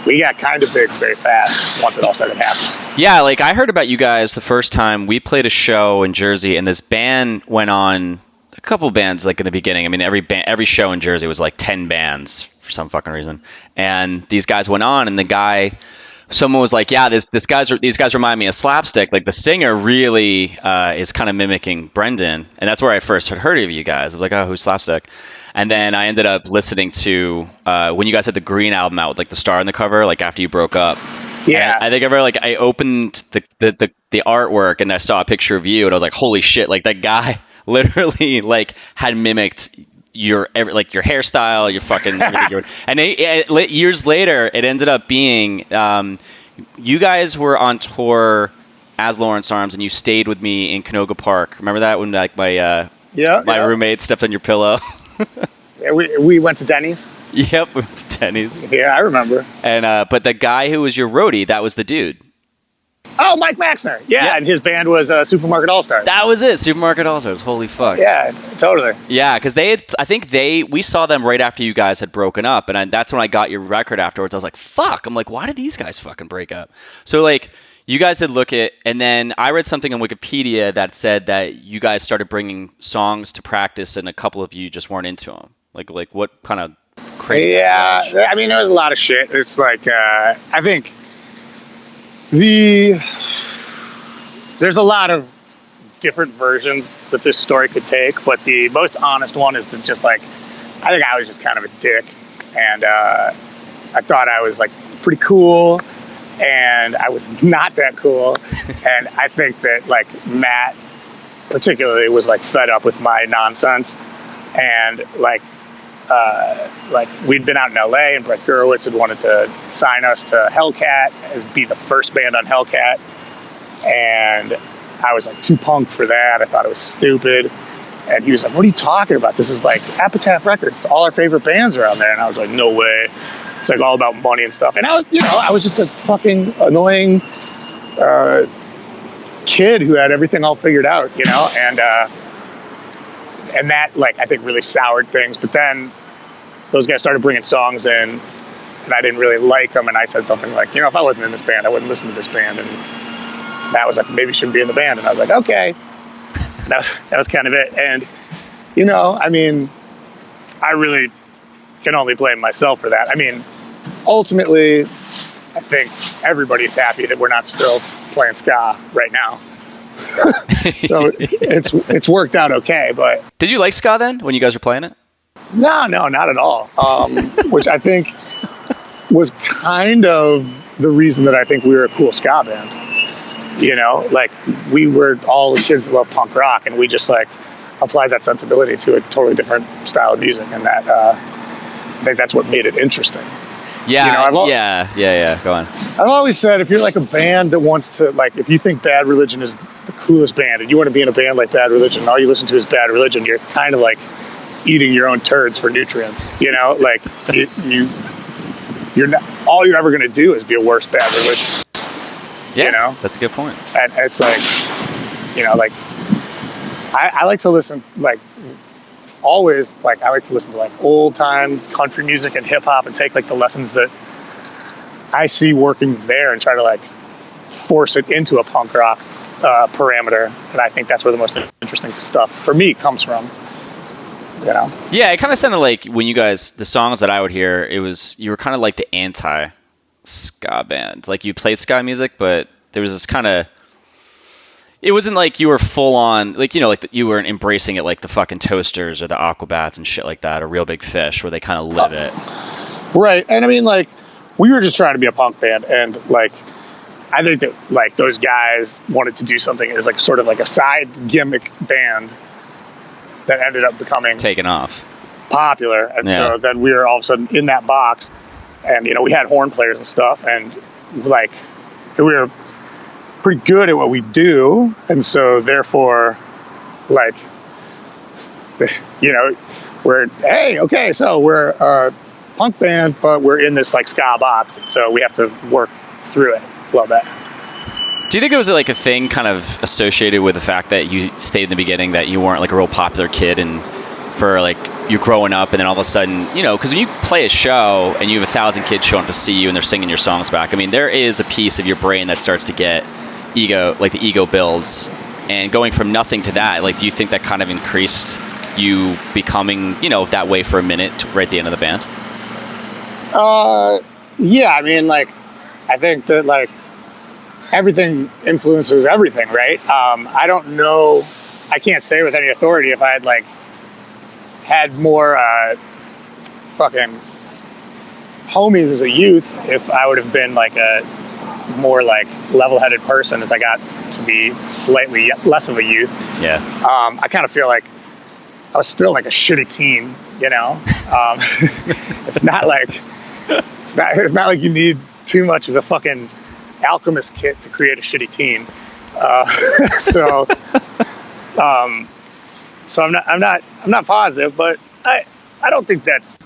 we got kind of big very fast once it all started happening. Yeah, I heard about you guys the first time we played a show in Jersey, and this band went on, a couple bands, in the beginning. I mean, every show in Jersey was 10 bands for some fucking reason. And these guys went on, and the guy someone was like, yeah, these guys remind me of Slapstick. Like the singer really is kind of mimicking Brendan, and that's where I first had heard of you guys. I was like, oh, who's Slapstick? And then I ended up listening to when you guys had the Green album out with like the star on the cover, like after you broke up. Yeah. And I think I opened the artwork and I saw a picture of you, and I was like, holy shit! Like that guy literally like had mimicked your hairstyle, your fucking and years later it ended up being you guys were on tour as Lawrence Arms, and you stayed with me in Canoga Park. Remember that when like my roommate stepped on your pillow? Yeah, we went to Denny's. Yep, we went to Denny's. Yeah, I remember. And but the guy who was your roadie, that was the dude. Oh, Mike Maxner. Yeah, and his band was Supermarket All-Stars. That was it, Supermarket All-Stars. Holy fuck. Yeah, totally. Yeah, because we saw them right after you guys had broken up, and that's when I got your record afterwards. I was like, fuck. I'm like, why did these guys fucking break up? So, like, you guys did look at, and then I read something on Wikipedia that said that you guys started bringing songs to practice, and a couple of you just weren't into them. Like what kind of crazy? Yeah, I mean, there was a lot of shit. It's like, I think there's a lot of different versions that this story could take, but the most honest one is to just like, I think I was just kind of a dick, and I thought I was like pretty cool, and I was not that cool, and I think that like Matt particularly was like fed up with my nonsense, and like we'd been out in LA, and Brett Gurewitz had wanted to sign us to Hellcat as be the first band on Hellcat, and I was like too punk for that. I thought it was stupid, and he was like, what are you talking about? This is like Epitaph Records. All our favorite bands are on there. And I was like, no way. It's like all about money and stuff. And I was just a fucking annoying kid who had everything all figured out, and that, like, I think really soured things. But then those guys started bringing songs in, and I didn't really like them. And I said something like, if I wasn't in this band, I wouldn't listen to this band. And Matt was like, maybe you shouldn't be in the band. And I was like, okay. That was kind of it. And, I mean, I really can only blame myself for that. I mean, ultimately, I think everybody's happy that we're not still playing ska right now. So it's worked out okay. But did you like ska then when you guys were playing it? No, not at all. Which I think was kind of the reason that I think we were a cool ska band. Like we were all the kids that love punk rock, and we just like applied that sensibility to a totally different style of music, and that I think that's what made it interesting. Yeah, yeah. Go on. I've always said, if you're like a band that wants to, like, if you think Bad Religion is the coolest band, and you want to be in a band like Bad Religion, and all you listen to is Bad Religion, you're kind of like eating your own turds for nutrients. Like you're not, all you're ever going to do is be a worse Bad Religion. Yeah, that's a good point. And it's like, like I like to listen, like, always, like, I like to listen to like old time country music and hip hop and take like the lessons that I see working there and try to like force it into a punk rock parameter. And I think that's where the most interesting stuff for me comes from. Yeah, it kind of sounded like when you guys, the songs that I would hear, you were kind of like the anti ska band. Like you played ska music, but there was this kind of, it wasn't like you were full on, like, like you weren't embracing it like the fucking Toasters or the Aquabats and shit like that, or Real Big Fish, where they kind of live it. Right. And I mean, like, we were just trying to be a punk band, and like, I think that like those guys wanted to do something as like sort of like a side gimmick band that ended up becoming taken off, popular. And so then we were all of a sudden in that box, and we had horn players and stuff, and like we were pretty good at what we do, and so therefore, like, we're a punk band, but we're in this like ska box, and so we have to work through it. Love that. Do you think it was like a thing kind of associated with the fact that you stated in the beginning that you weren't like a real popular kid, and for like you growing up, and then all of a sudden, because when you play a show and you have 1,000 kids showing up to see you and they're singing your songs back, I mean, there is a piece of your brain that starts to get ego, like the ego builds, and going from nothing to that, like, do you think that kind of increased you becoming, that way for a minute right at the end of the band? Yeah, I mean, like, I think that like everything influences everything, right? I don't know. I can't say with any authority if I had like had more fucking homies as a youth, if I would have been like a more like level-headed person as I got to be slightly less of a youth. Yeah. I kind of feel like I was still like a shitty teen, you know. It's not like you need too much of a fucking alchemist kit to create a shitty teen. So I'm not positive, but I don't think that's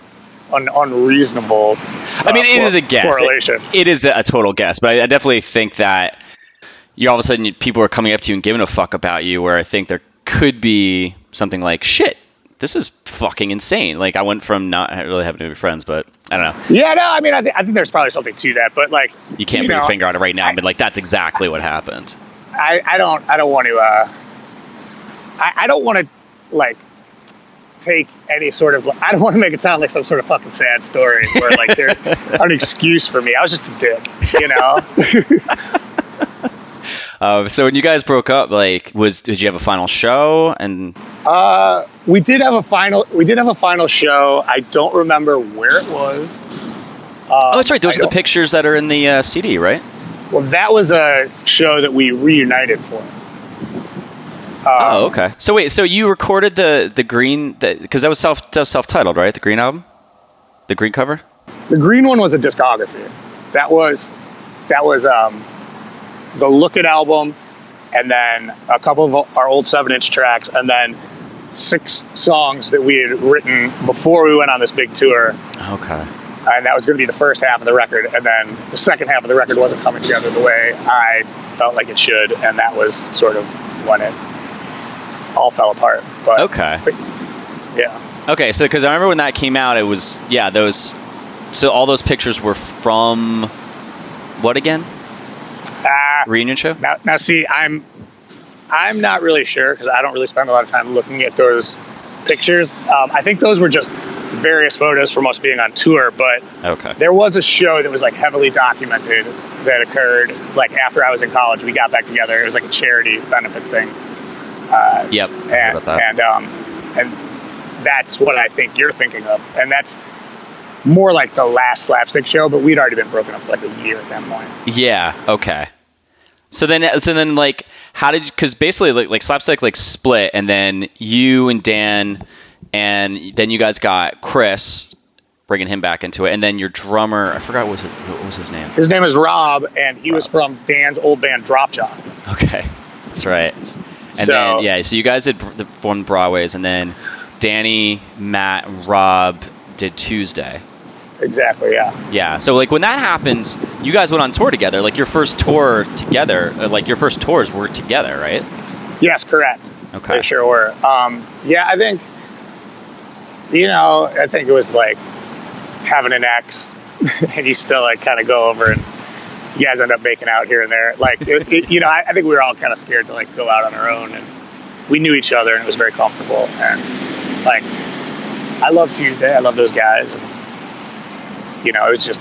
an unreasonable. I mean, it is a guess. Correlation. It is a total guess, but I definitely think that you all of a sudden people are coming up to you and giving a fuck about you. Where I think there could be something like, shit, this is fucking insane. Like I went from not really having any friends, but I don't know. Yeah, no, I mean, I think there's probably something to that, but like you can't put your finger on it right now, but like that's exactly what happened. I don't want to. I don't want to like take any sort of. I don't want to make it sound like some sort of fucking sad story where like there's an excuse for me. I was just a dick, you know. So when you guys broke up, like, did you have a final show? And we did have a final show. I don't remember where it was. Oh, that's right. Those are the pictures that are in the CD, right? Well, that was a show that we reunited for. Oh, okay. So wait, so you recorded the green, because that was self-titled, right? The green album, the green cover. The green one was a discography. That was the Look It album, and then a couple of our old 7-inch tracks, and then 6 songs that we had written before we went on this big tour. Okay. And that was going to be the first half of the record, and then the second half of the record wasn't coming together the way I felt like it should, and that was sort of when it all fell apart. But, okay. But, yeah. Okay, so because I remember when that came out, it was so all those pictures were from what again? Reunion show? Now see, I'm not really sure because I don't really spend a lot of time looking at those pictures. I think those were just various photos from us being on tour, but okay. There was a show that was like heavily documented that occurred like after I was in college. We got back together. It was like a charity benefit thing. Yep. And that's what I think you're thinking of, and that's more like the last Slapstick show. But we'd already been broken up for like a year at that point. Yeah. Okay. So then, like, how did? Because basically, like Slapstick like split, and then you and Dan, and then you guys got Chris, bringing him back into it, and then your drummer, I forgot what was his name. His name is Rob, and he was from Dan's old band Drop Jaw. Okay, that's right. And so you guys had formed Broadways, and then Danny, Matt, and Rob did Tuesday. Exactly, yeah. Yeah, so like when that happened, you guys went on tour together. Like your first tour together, like your first tours were together, right? Yes, correct. Okay. They sure were. Yeah, I think, I think it was like having an ex, and you still like kind of go over and you guys end up making out here and there. Like, I think we were all kind of scared to like go out on our own, and we knew each other, and it was very comfortable. And like, I love Tuesday. I love those guys. And, it's just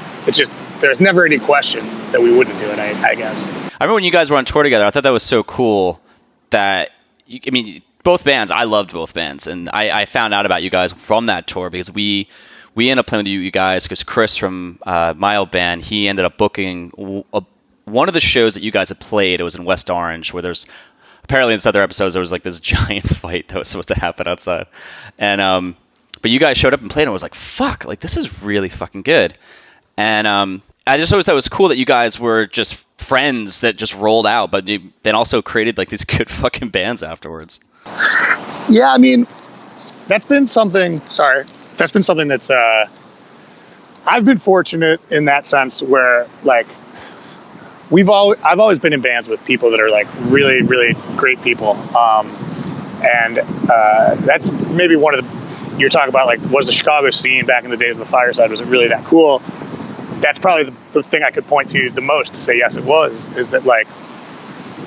there's never any question that we wouldn't do it, I guess. I remember when you guys were on tour together, I thought that was so cool that, both bands, I loved both bands. And I found out about you guys from that tour because we ended up playing with you guys because Chris from my old band, he ended up booking one of the shows that you guys had played. It was in West Orange, where there's apparently in some other episodes there was like this giant fight that was supposed to happen outside. And but you guys showed up and played, and I was like, fuck, like this is really fucking good. And I just always thought it was cool that you guys were just friends that just rolled out, but you then also created like these good fucking bands afterwards. Yeah, that's been something that's I've been fortunate in that sense where like I've always been in bands with people that are like really, really great people. And that's maybe one of the, you're talking about like, was the Chicago scene back in the days of the Fireside, was it really that cool? That's probably the thing I could point to the most to say, yes, it was, is that like,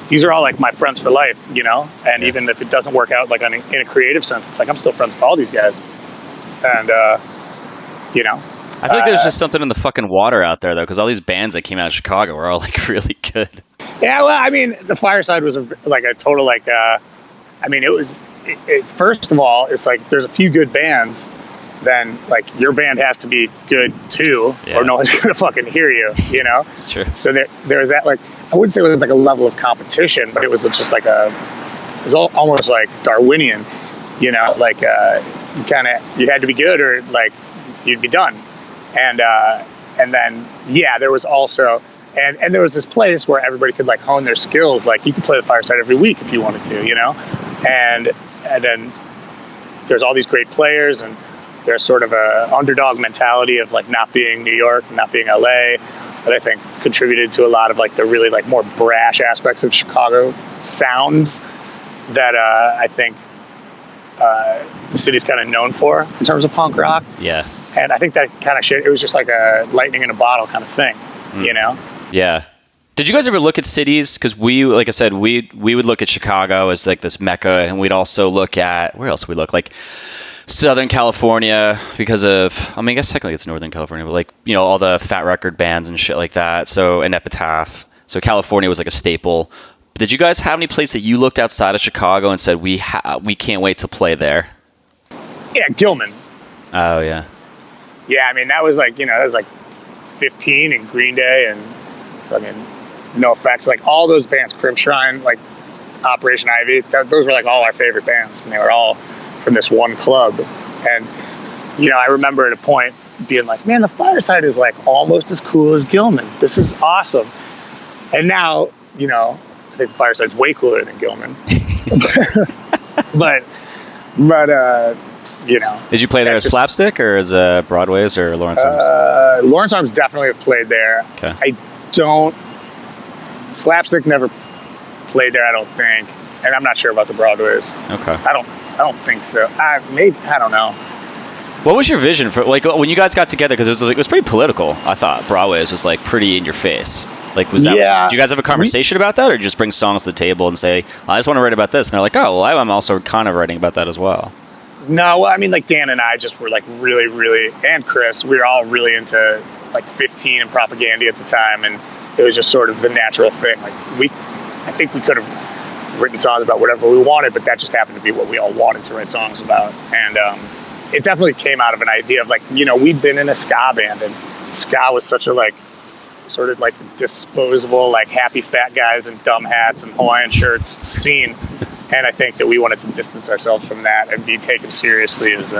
these are all like my friends for life, and even if it doesn't work out like in a creative sense, it's like, I'm still friends with all these guys. And, I feel like there's just something in the fucking water out there, though, because all these bands that came out of Chicago were all like really good. Yeah, well, I mean, the Fireside was a total it was. First of all, it's like there's a few good bands, then like your band has to be good too, or no one's gonna fucking hear you. You know, it's true. So there was that, like, I wouldn't say it was like a level of competition, but it was just like it was almost like Darwinian. You know, like you had to be good or like you'd be done. And then there was also and there was this place where everybody could like hone their skills. Like you could play the Fireside every week if you wanted to, you know. And then there's all these great players, and there's sort of a underdog mentality of like not being New York, not being LA, that I think contributed to a lot of like the really like more brash aspects of Chicago sounds that I think the city's kind of known for in terms of punk rock. Yeah. And I think that kind of shit, it was just like a lightning in a bottle kind of thing, you know? Yeah. Did you guys ever look at cities? Because we, like I said, we would look at Chicago as like this mecca, and we'd also look at, where else we look? Like Southern California, because of, I mean, I guess technically it's Northern California, but like, you know, all the Fat Record bands and shit like that. So, and Epitaph. So California was like a staple. But did you guys have any place that you looked outside of Chicago and said, we can't wait to play there? Yeah, Gilman. Oh, yeah. Yeah, I mean, that was like, you know, that was like 15 and Green Day and fucking No Effects. Like all those bands, Crib Shrine, like Operation Ivy, those were like all our favorite bands. And they were all from this one club. And, you know, I remember at a point being like, man, the Fireside is like almost as cool as Gilman. This is awesome. And now, you know, I think the Fireside's way cooler than Gilman. but you know. Did you play there as Slapstick or as Broadways or Lawrence Arms? Lawrence Arms definitely have played there. Okay. Slapstick never played there, I don't think. And I'm not sure about the Broadways. Okay. I don't think so. I don't know. What was your vision for, like, when you guys got together? Because it was pretty political. I thought Broadways was like pretty in your face. Like, was that? Did you guys have a conversation about that, or just bring songs to the table and say, I just want to write about this? And they're like, oh, well, I'm also kind of writing about that as well. No, well, I mean, like Dan and I just were like really, really, and Chris, we were all really into like 15 and Propaganda at the time, and it was just sort of the natural thing. Like I think we could have written songs about whatever we wanted, but that just happened to be what we all wanted to write songs about. And it definitely came out of an idea of like, you know, we'd been in a ska band, and ska was such a like sort of like disposable, like happy fat guys in dumb hats and Hawaiian shirts scene. And I think that we wanted to distance ourselves from that and be taken seriously as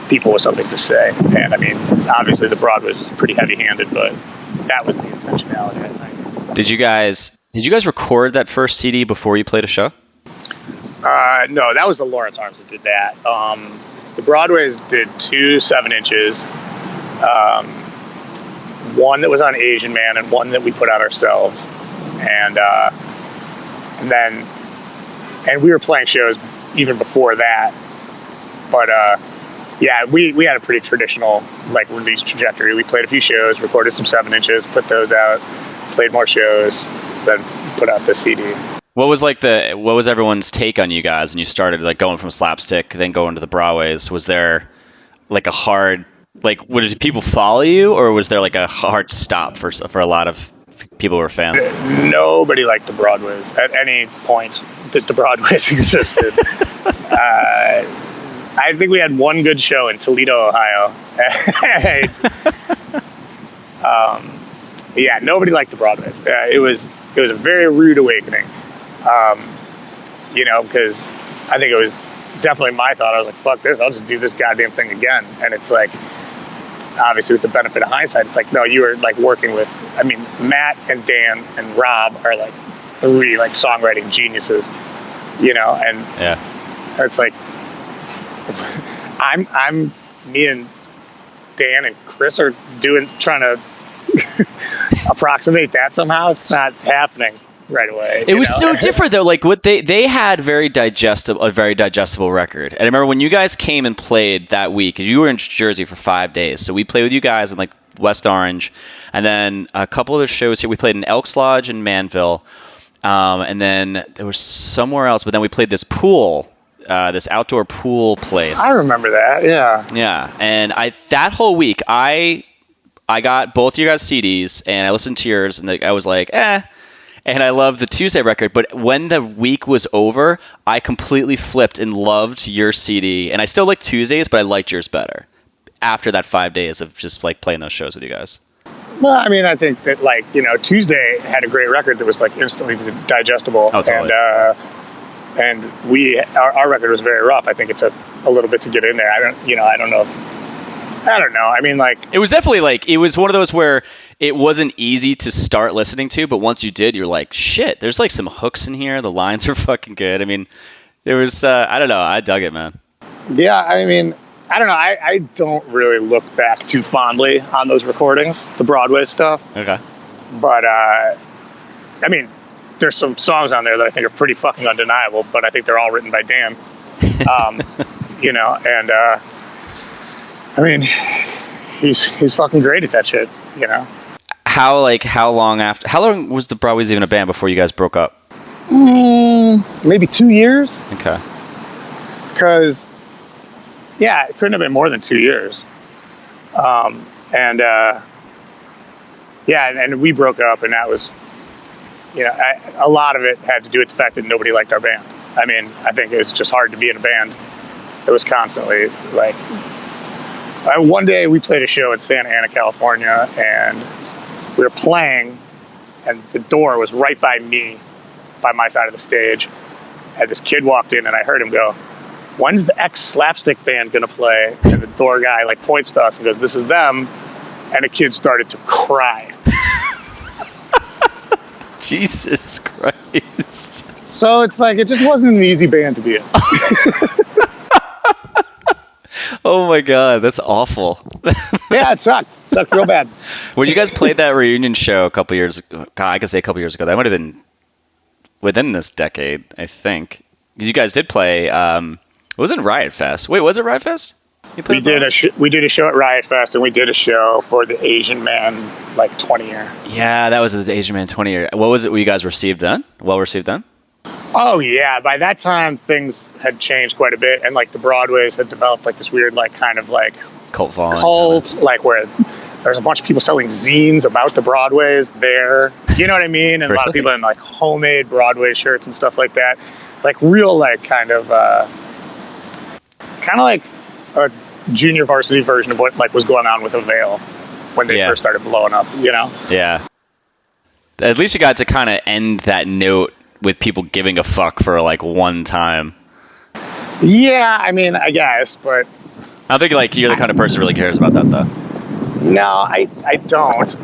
people with something to say. And I mean, obviously the Broadways was pretty heavy-handed, but that was the intentionality, I think. Did you guys record that first CD before you played a show? No, that was the Lawrence Arms that did that. The Broadways did 2 7-inches, one that was on Asian Man and one that we put out ourselves. And we were playing shows even before that. But yeah, we had a pretty traditional like release trajectory. We played a few shows, recorded some 7-inches, put those out, played more shows, then put out the CD. What was everyone's take on you guys when you started like going from Slapstick, then going to the Broadways? Was there like a hard, like, did people follow you, or was there like a hard stop for a lot of people who were fans? Nobody liked the Broadways at any point that the Broadways existed. I think we had one good show in Toledo, Ohio. Yeah, nobody liked the Broadways. It was a very rude awakening. You know, because I think it was definitely my thought. I was like, fuck this, I'll just do this goddamn thing again. And it's like, obviously with the benefit of hindsight, it's like, no, you were like working with, I mean, Matt and Dan and Rob are like 3 like songwriting geniuses, you know, and yeah, it's like, me and Dan and Chris are trying to approximate that somehow. It's not happening right away. It was so different though. Like what they had a very digestible record. And I remember when you guys came and played that week, because you were in Jersey for 5 days. So we played with you guys in like West Orange, and then a couple other shows here. We played in Elks Lodge in Manville, and then there was somewhere else. But then we played this pool this outdoor pool place. I remember that. Yeah. Yeah, and that whole week I got both of you guys' CDs and I listened to yours and I was like, eh. And I loved the Tuesday record, but when the week was over, I completely flipped and loved your CD. And I still like Tuesdays, but I liked yours better after that 5 days of just like playing those shows with you guys. Well, I mean, I think that like, Tuesday had a great record that was like instantly digestible. Oh, totally. And our record was very rough. I think it's a little bit to get in there. I don't know. I mean, like, it was definitely like, it was one of those where it wasn't easy to start listening to, but once you did, you're like, shit, there's like some hooks in here. The lines are fucking good. I mean, it was, I don't know. I dug it, man. Yeah. I mean, I don't know. I don't really look back too fondly on those recordings, the Broadway stuff. Okay. But, I mean, there's some songs on there that I think are pretty fucking undeniable, but I think they're all written by Dan. I mean, he's fucking great at that shit, How long was the Broadways even a band before you guys broke up? Maybe 2 years. Okay. Because, yeah, it couldn't have been more than 2 years. And we broke up, and that was, a lot of it had to do with the fact that nobody liked our band. I mean, I think it was just hard to be in a band. It was constantly like, one day we played a show in Santa Ana, California, and we were playing, and the door was right by me, by my side of the stage. And this kid walked in, and I heard him go, "When's the Slapstick band gonna play?" And the door guy like points to us and goes, "This is them." And the kid started to cry. Jesus Christ. So it's like, it just wasn't an easy band to be in. Oh my God, that's awful. Yeah, it sucked. Sucked real bad. When you guys played that reunion show a couple years ago, I could say a couple years ago, that might have been within this decade, I think. Because you guys did play, it wasn't Riot Fest. Wait, was it Riot Fest? We did a show at Riot Fest, and we did a show for the Asian Man, like, 20 year. Yeah, that was the Asian Man 20 year. What was it you guys received then? Well received then? Oh, yeah. By that time, things had changed quite a bit, and, like, the Broadways had developed, like, this weird, like, kind of, like... Cult following. Like, where there's a bunch of people selling zines about the Broadways there. You know what I mean? And really? A lot of people in, like, homemade Broadway shirts and stuff like that. Like, real, like, kind of like a junior varsity version of what, like, was going on with Avail when they first started blowing up, Yeah. At least you got to kind of end that note with people giving a fuck for like one time. Yeah, I mean, I guess, but I don't think like you're the kind of person who really cares about that though. No, I don't.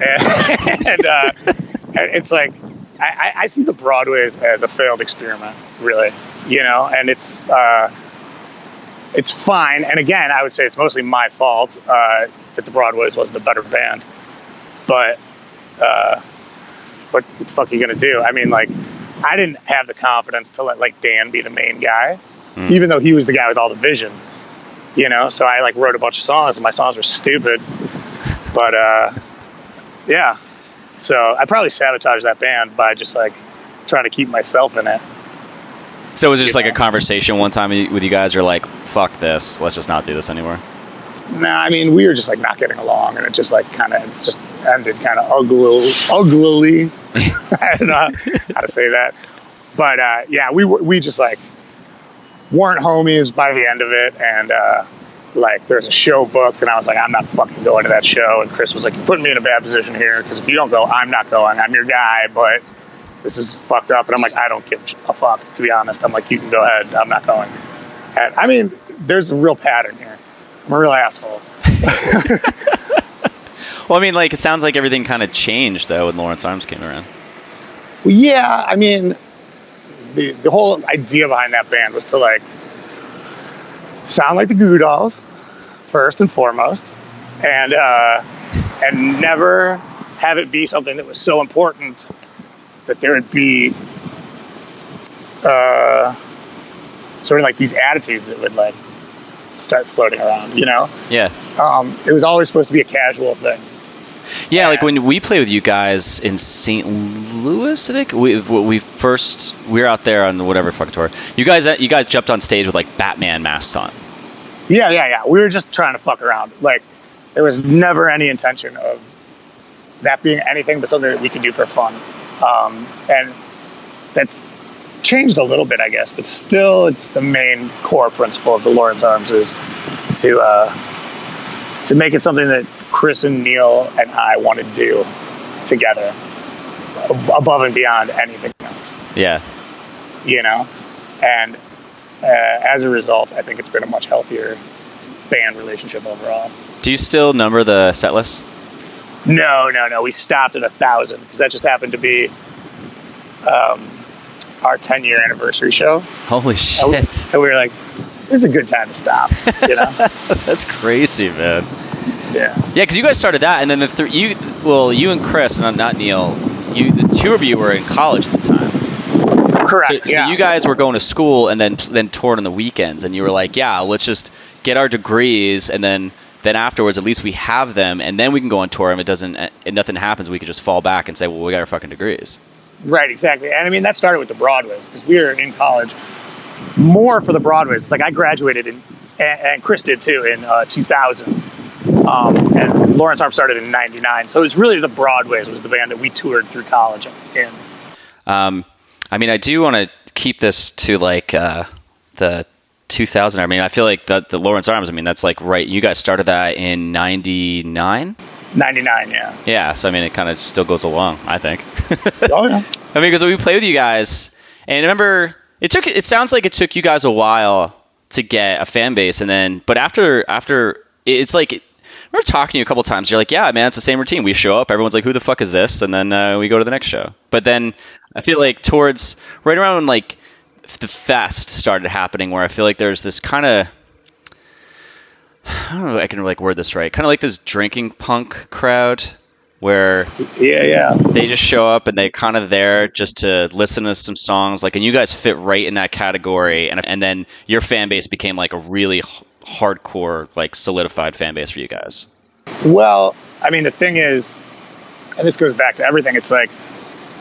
And it's like I see the Broadways as a failed experiment, really. And it's fine. And again, I would say it's mostly my fault that the Broadways was the better band. But what the fuck are you gonna do? I mean, like, I didn't have the confidence to let like Dan be the main guy, even though he was the guy with all the vision, so I like wrote a bunch of songs and my songs were stupid, but yeah, so I probably sabotaged that band by just like trying to keep myself in it. So was it just like a conversation one time with you guys, or like, fuck this, let's just not do this anymore? No, I mean, we were just like not getting along, and it just like kind of just ended kind of uglily. I don't know how to say that, but yeah, we just like weren't homies by the end of it, and like there's a show booked, and I was like, I'm not fucking going to that show, and Chris was like, you're putting me in a bad position here, because if you don't go, I'm not going. I'm your guy, but this is fucked up, and I'm like, I don't give a fuck, to be honest. I'm like, you can go ahead, I'm not going. And I mean, there's a real pattern here. I'm a real asshole. Well, I mean, like, it sounds like everything kind of changed, though, when Lawrence Arms came around. Well, yeah, I mean, the whole idea behind that band was to, like, sound like the Goo Goo Dolls, first and foremost, and never have it be something that was so important that there would be sort of, like, these attitudes that would, like, start floating around, Yeah. It was always supposed to be a casual thing. Yeah, like when we played with you guys in St. Louis, I think we were out there on whatever fucking tour. You guys jumped on stage with like Batman masks on. Yeah. We were just trying to fuck around. Like, there was never any intention of that being anything but something that we could do for fun. And that's changed a little bit, I guess, but still, it's the main core principle of the Lawrence Arms is to make it something that Chris and Neil and I want to do together, above and beyond anything else. Yeah. You know? And as a result, I think it's been a much healthier band relationship overall. Do you still number the set list? No. We stopped at 1,000 because that just happened to be our 10-year anniversary show. Holy shit. And we were like, this is a good time to stop, you know? That's crazy, man. Yeah, because you guys started that, and then you and Chris, not Neil, the two of you were in college at the time. Correct. So you guys were going to school and then touring on the weekends, and you were like, yeah, let's just get our degrees, and then afterwards, at least we have them, and then we can go on tour. And nothing happens, we could just fall back and say, well, we got our fucking degrees. Right, exactly. And I mean, that started with the Broadways, because we were in college more for the Broadways. It's like I graduated and Chris did too, in 2000. And Lawrence Arms started in 99. So it's really the Broadways was the band that we toured through college in. I mean, I do want to keep this to like the 2000. I mean, I feel like the Lawrence Arms, I mean, that's like right. You guys started that in 99? 99, yeah. Yeah, so I mean, it kind of still goes along, I think. Oh, yeah. I mean, because we played with you guys, and remember, it sounds like it took you guys a while to get a fan base, but after it's like, we're talking to you a couple times. You're like, yeah, man, it's the same routine. We show up, everyone's like, who the fuck is this? And then we go to the next show. But then I feel like towards right around when like the fest started happening, where I feel like there's this kind of, I don't know if I can like word this right, kind of like this drinking punk crowd where they just show up and they kind of there just to listen to some songs, like, and you guys fit right in that category, and then your fan base became like a really hardcore, like solidified fan base for you guys. Well, I mean, the thing is, and this goes back to everything, it's like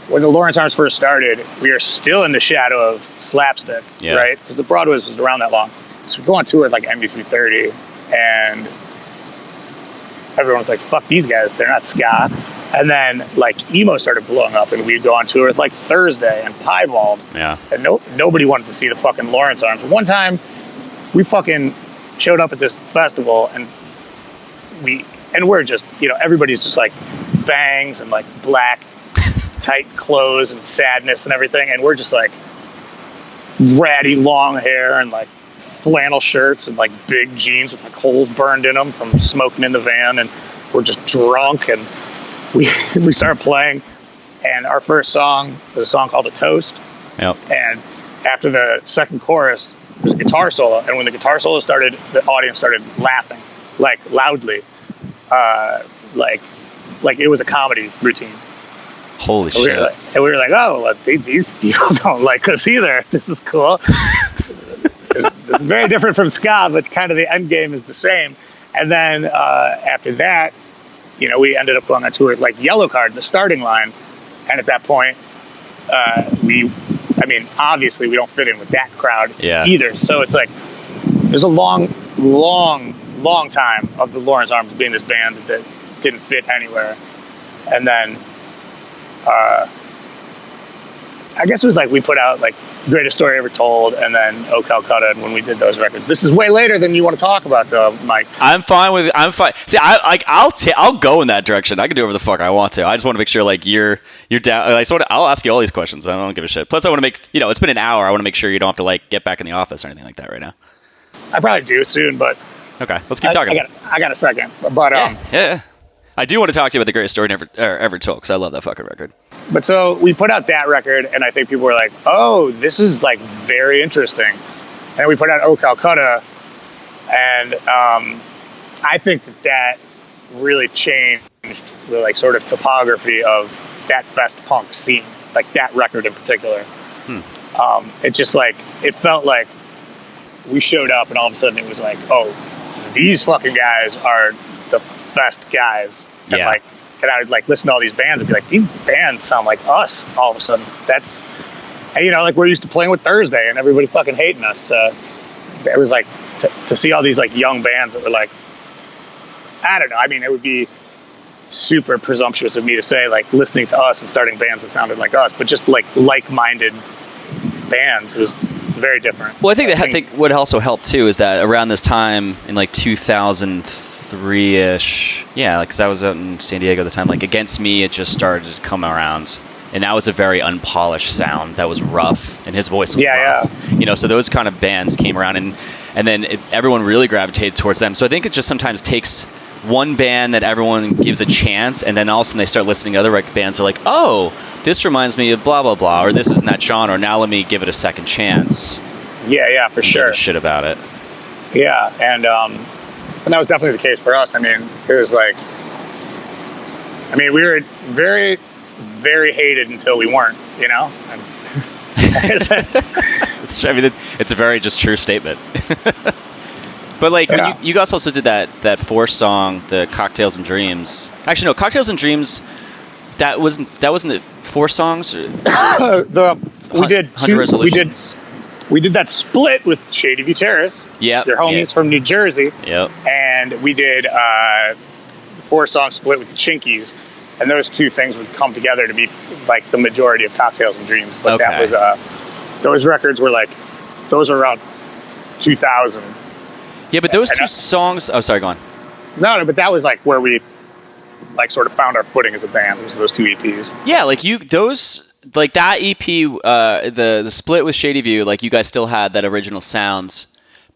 when the Lawrence Arms first started, we are still in the shadow of Slapstick, right? Because the Broadways was around that long. So we go on tour with like MD330, and everyone's like, fuck these guys, they're not ska. And then like emo started blowing up, and we'd go on tour with like Thursday and Piebald. Yeah. And nobody wanted to see the fucking Lawrence Arms. One time we fucking showed up at this festival, and we're just, you know, everybody's just like bangs and like black tight clothes and sadness and everything, and we're just like ratty long hair and like flannel shirts and like big jeans with like holes burned in them from smoking in the van, and we're just drunk, and we started playing, and our first song was a song called A Toast. Yep. And after the second chorus, there's a guitar solo, and when the guitar solo started, the audience started laughing, like loudly, like it was a comedy routine. Holy shit! And we were like, oh, well, these people don't like us either. This is cool. This is very different from ska, but kind of the end game is the same. And then after that, you know, we ended up going on tour with like Yellow Card, the starting line, and at that point, obviously we don't fit in with that crowd either. So it's like there's a long time of the Lawrence Arms being this band that didn't fit anywhere. And then I guess it was like we put out like Greatest Story Ever Told, and then Oh Calcutta, and when we did those records. This is way later than you want to talk about, though, Mike. I'm fine. See, I'll go in that direction. I can do whatever the fuck I want to. I just want to make sure like you're down. I'll ask you all these questions. I don't give a shit. Plus, I want to make, you know, it's been an hour. I want to make sure you don't have to like get back in the office or anything like that right now. I probably do soon, but okay, let's keep talking. I got a second, but yeah. I do want to talk to you about The Greatest Story Ever Told, because I love that fucking record. But so we put out that record, and I think people were like, oh, this is like very interesting. And we put out Oh Calcutta, and I think that really changed the like sort of topography of that fest punk scene, like that record in particular. It just like, it felt like we showed up, and all of a sudden it was like, oh, these fucking guys are the fest guys, and and I would like listen to all these bands and be like, these bands sound like us all of a sudden. That's, and, you know, like we're used to playing with Thursday and everybody fucking hating us. It was like to see all these like young bands that were like, I don't know. I mean, it would be super presumptuous of me to say like listening to us and starting bands that sounded like us, but just like-minded bands. It was very different. Well, I think what also helped too is that around this time in like 2003-ish, yeah, like 'cause I was out in San Diego at the time, like Against Me, it just started to come around. And that was a very unpolished sound that was rough, and his voice was rough. Yeah. You know, so those kind of bands came around, and then everyone really gravitated towards them. So I think it just sometimes takes one band that everyone gives a chance, and then all of a sudden they start listening to other bands. Are like, oh, this reminds me of blah blah blah, or this is in that genre. Now let me give it a second chance. Yeah, for sure. Shit about it. Yeah, and that was definitely the case for us. I mean, it was like, we were very, very hated until we weren't, you know? It's a very just true statement. But like, yeah. When you guys also did that 4-song, the Cocktails and Dreams. Actually, no, Cocktails and Dreams, that wasn't the 4 songs? We did that split with Shady View Terrace. Yeah. Their homies from New Jersey. Yep. And we did 4-song split with the Chinkies. And those two things would come together to be like the majority of Cocktails and Dreams. But okay. That was those records were like, those were around 2000. Yeah, but those two songs. Oh, sorry, go on. No, but that was like where we like sort of found our footing as a band. Was those 2 EPs? Yeah, like that EP, the split with Shady View, like you guys still had that original sound.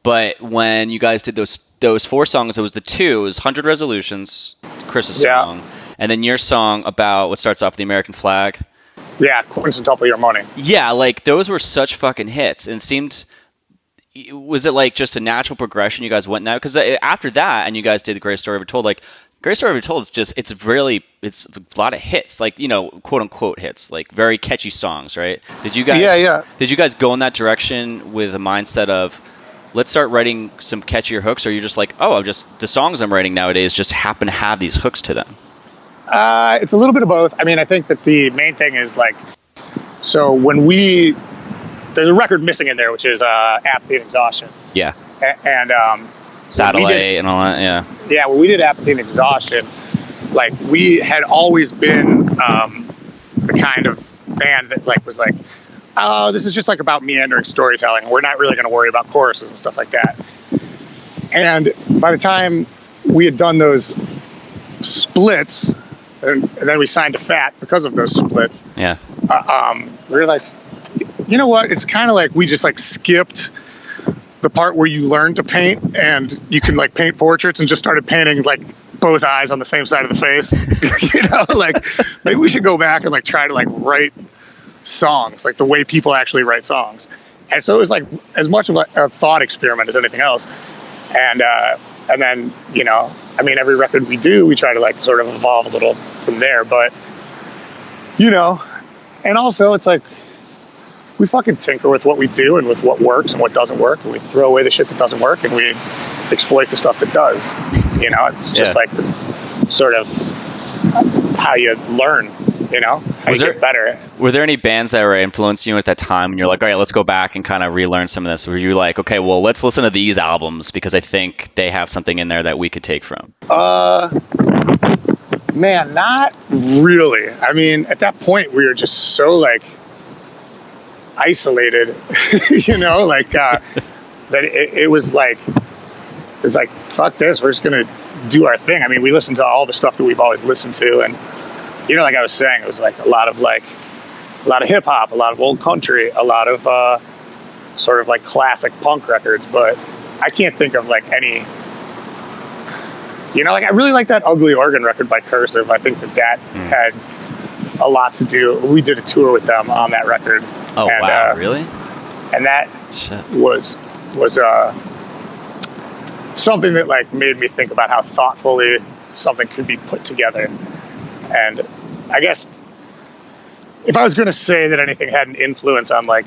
But when you guys did those 4 songs, it was the 2. It was 100 Resolutions, Chris's song, and then your song about what starts off the American flag. Yeah, Quintuple Your Money. Yeah, like those were such fucking hits, and it seemed. Was it like just a natural progression you guys went now? Because after that, and you guys did the Great Story Ever Told, like Great Story Ever Told, it's a lot of hits, like, you know, quote unquote hits, like very catchy songs, right? Did you guys? Yeah. Did you guys go in that direction with a mindset of let's start writing some catchier hooks, or you're just like, oh, the songs I'm writing nowadays just happen to have these hooks to them? It's a little bit of both. I mean, I think that the main thing is like, so when there's a record missing in there, which is Apathy and Exhaustion. Yeah. And Satellite and all that, yeah. Yeah, when we did Apathy and Exhaustion, like we had always been the kind of band that like was like, oh, this is just like about meandering storytelling. We're not really going to worry about choruses and stuff like that. And by the time we had done those splits, and then we signed to Fat because of those splits. Yeah. We realized, you know what? It's kind of like we just like skipped the part where you learn to paint and you can like paint portraits and just started painting like both eyes on the same side of the face. You know, like maybe we should go back and like try to like write songs like the way people actually write songs. And so it was like as much of a thought experiment as anything else. And then, you know, I mean, every record we do, we try to like sort of evolve a little from there. But, you know, and also it's like, we fucking tinker with what we do and with what works and what doesn't work. And we throw away the shit that doesn't work and we exploit the stuff that does. You know, it's just like this sort of how you learn, you know, how you get better. Were there any bands that were influencing you at that time and you're like, all right, let's go back and kind of relearn some of this? Were you like, okay, well, let's listen to these albums because I think they have something in there that we could take from? Man, not really. I mean, at that point we were just so like isolated, you know, like that it was like fuck this, we're just gonna do our thing. I mean, we listened to all the stuff that we've always listened to, and you know, like I was saying, it was like a lot of hip hop, a lot of old country, a lot of sort of like classic punk records. But I can't think of like any, you know, like I really like that Ugly Organ record by Cursive. I think that had a lot to do. We did a tour with them on that record. Oh, and, wow, really? And that was something that like made me think about how thoughtfully something could be put together. And I guess if I was going to say that anything had an influence on like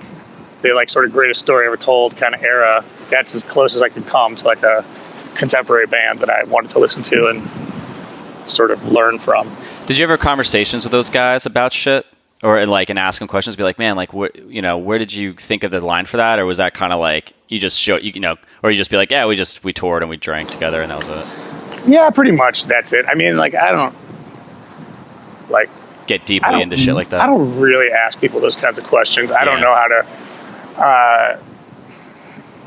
the like sort of Greatest Story Ever Told kind of era, that's as close as I could come to like a contemporary band that I wanted to listen to. And sort of learn from. Did you ever have conversations with those guys about shit? Or and ask them questions, be like, man, like, what, where did you think of the line for that? Or was that kind of like, you just show, or you just be like, yeah, we toured and we drank together and that was it? Yeah, pretty much. That's it. I mean, like, I don't like get deeply into shit like that. I don't really ask people those kinds of questions. I don't know how to,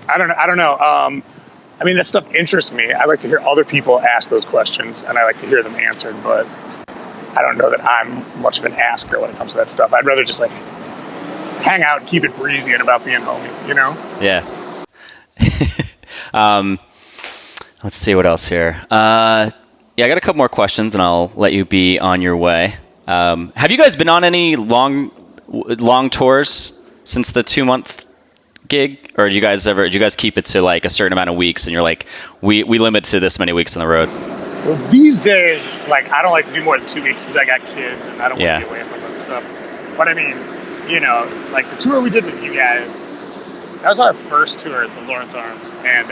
I don't know. I mean, that stuff interests me. I like to hear other people ask those questions and I like to hear them answered, but I don't know that I'm much of an asker when it comes to that stuff. I'd rather just like hang out and keep it breezy and about being homies, Yeah. Let's see what else here. I got a couple more questions and I'll let you be on your way. Have you guys been on any long tours since the 2-month gig? Or do you guys keep it to like a certain amount of weeks and you're like, we limit to this many weeks on the road? Well, these days, like, I don't like to do more than 2 weeks because I got kids and I don't want to be away from them and stuff. But I mean, like the tour we did with you guys, that was our first tour at the Lawrence Arms. And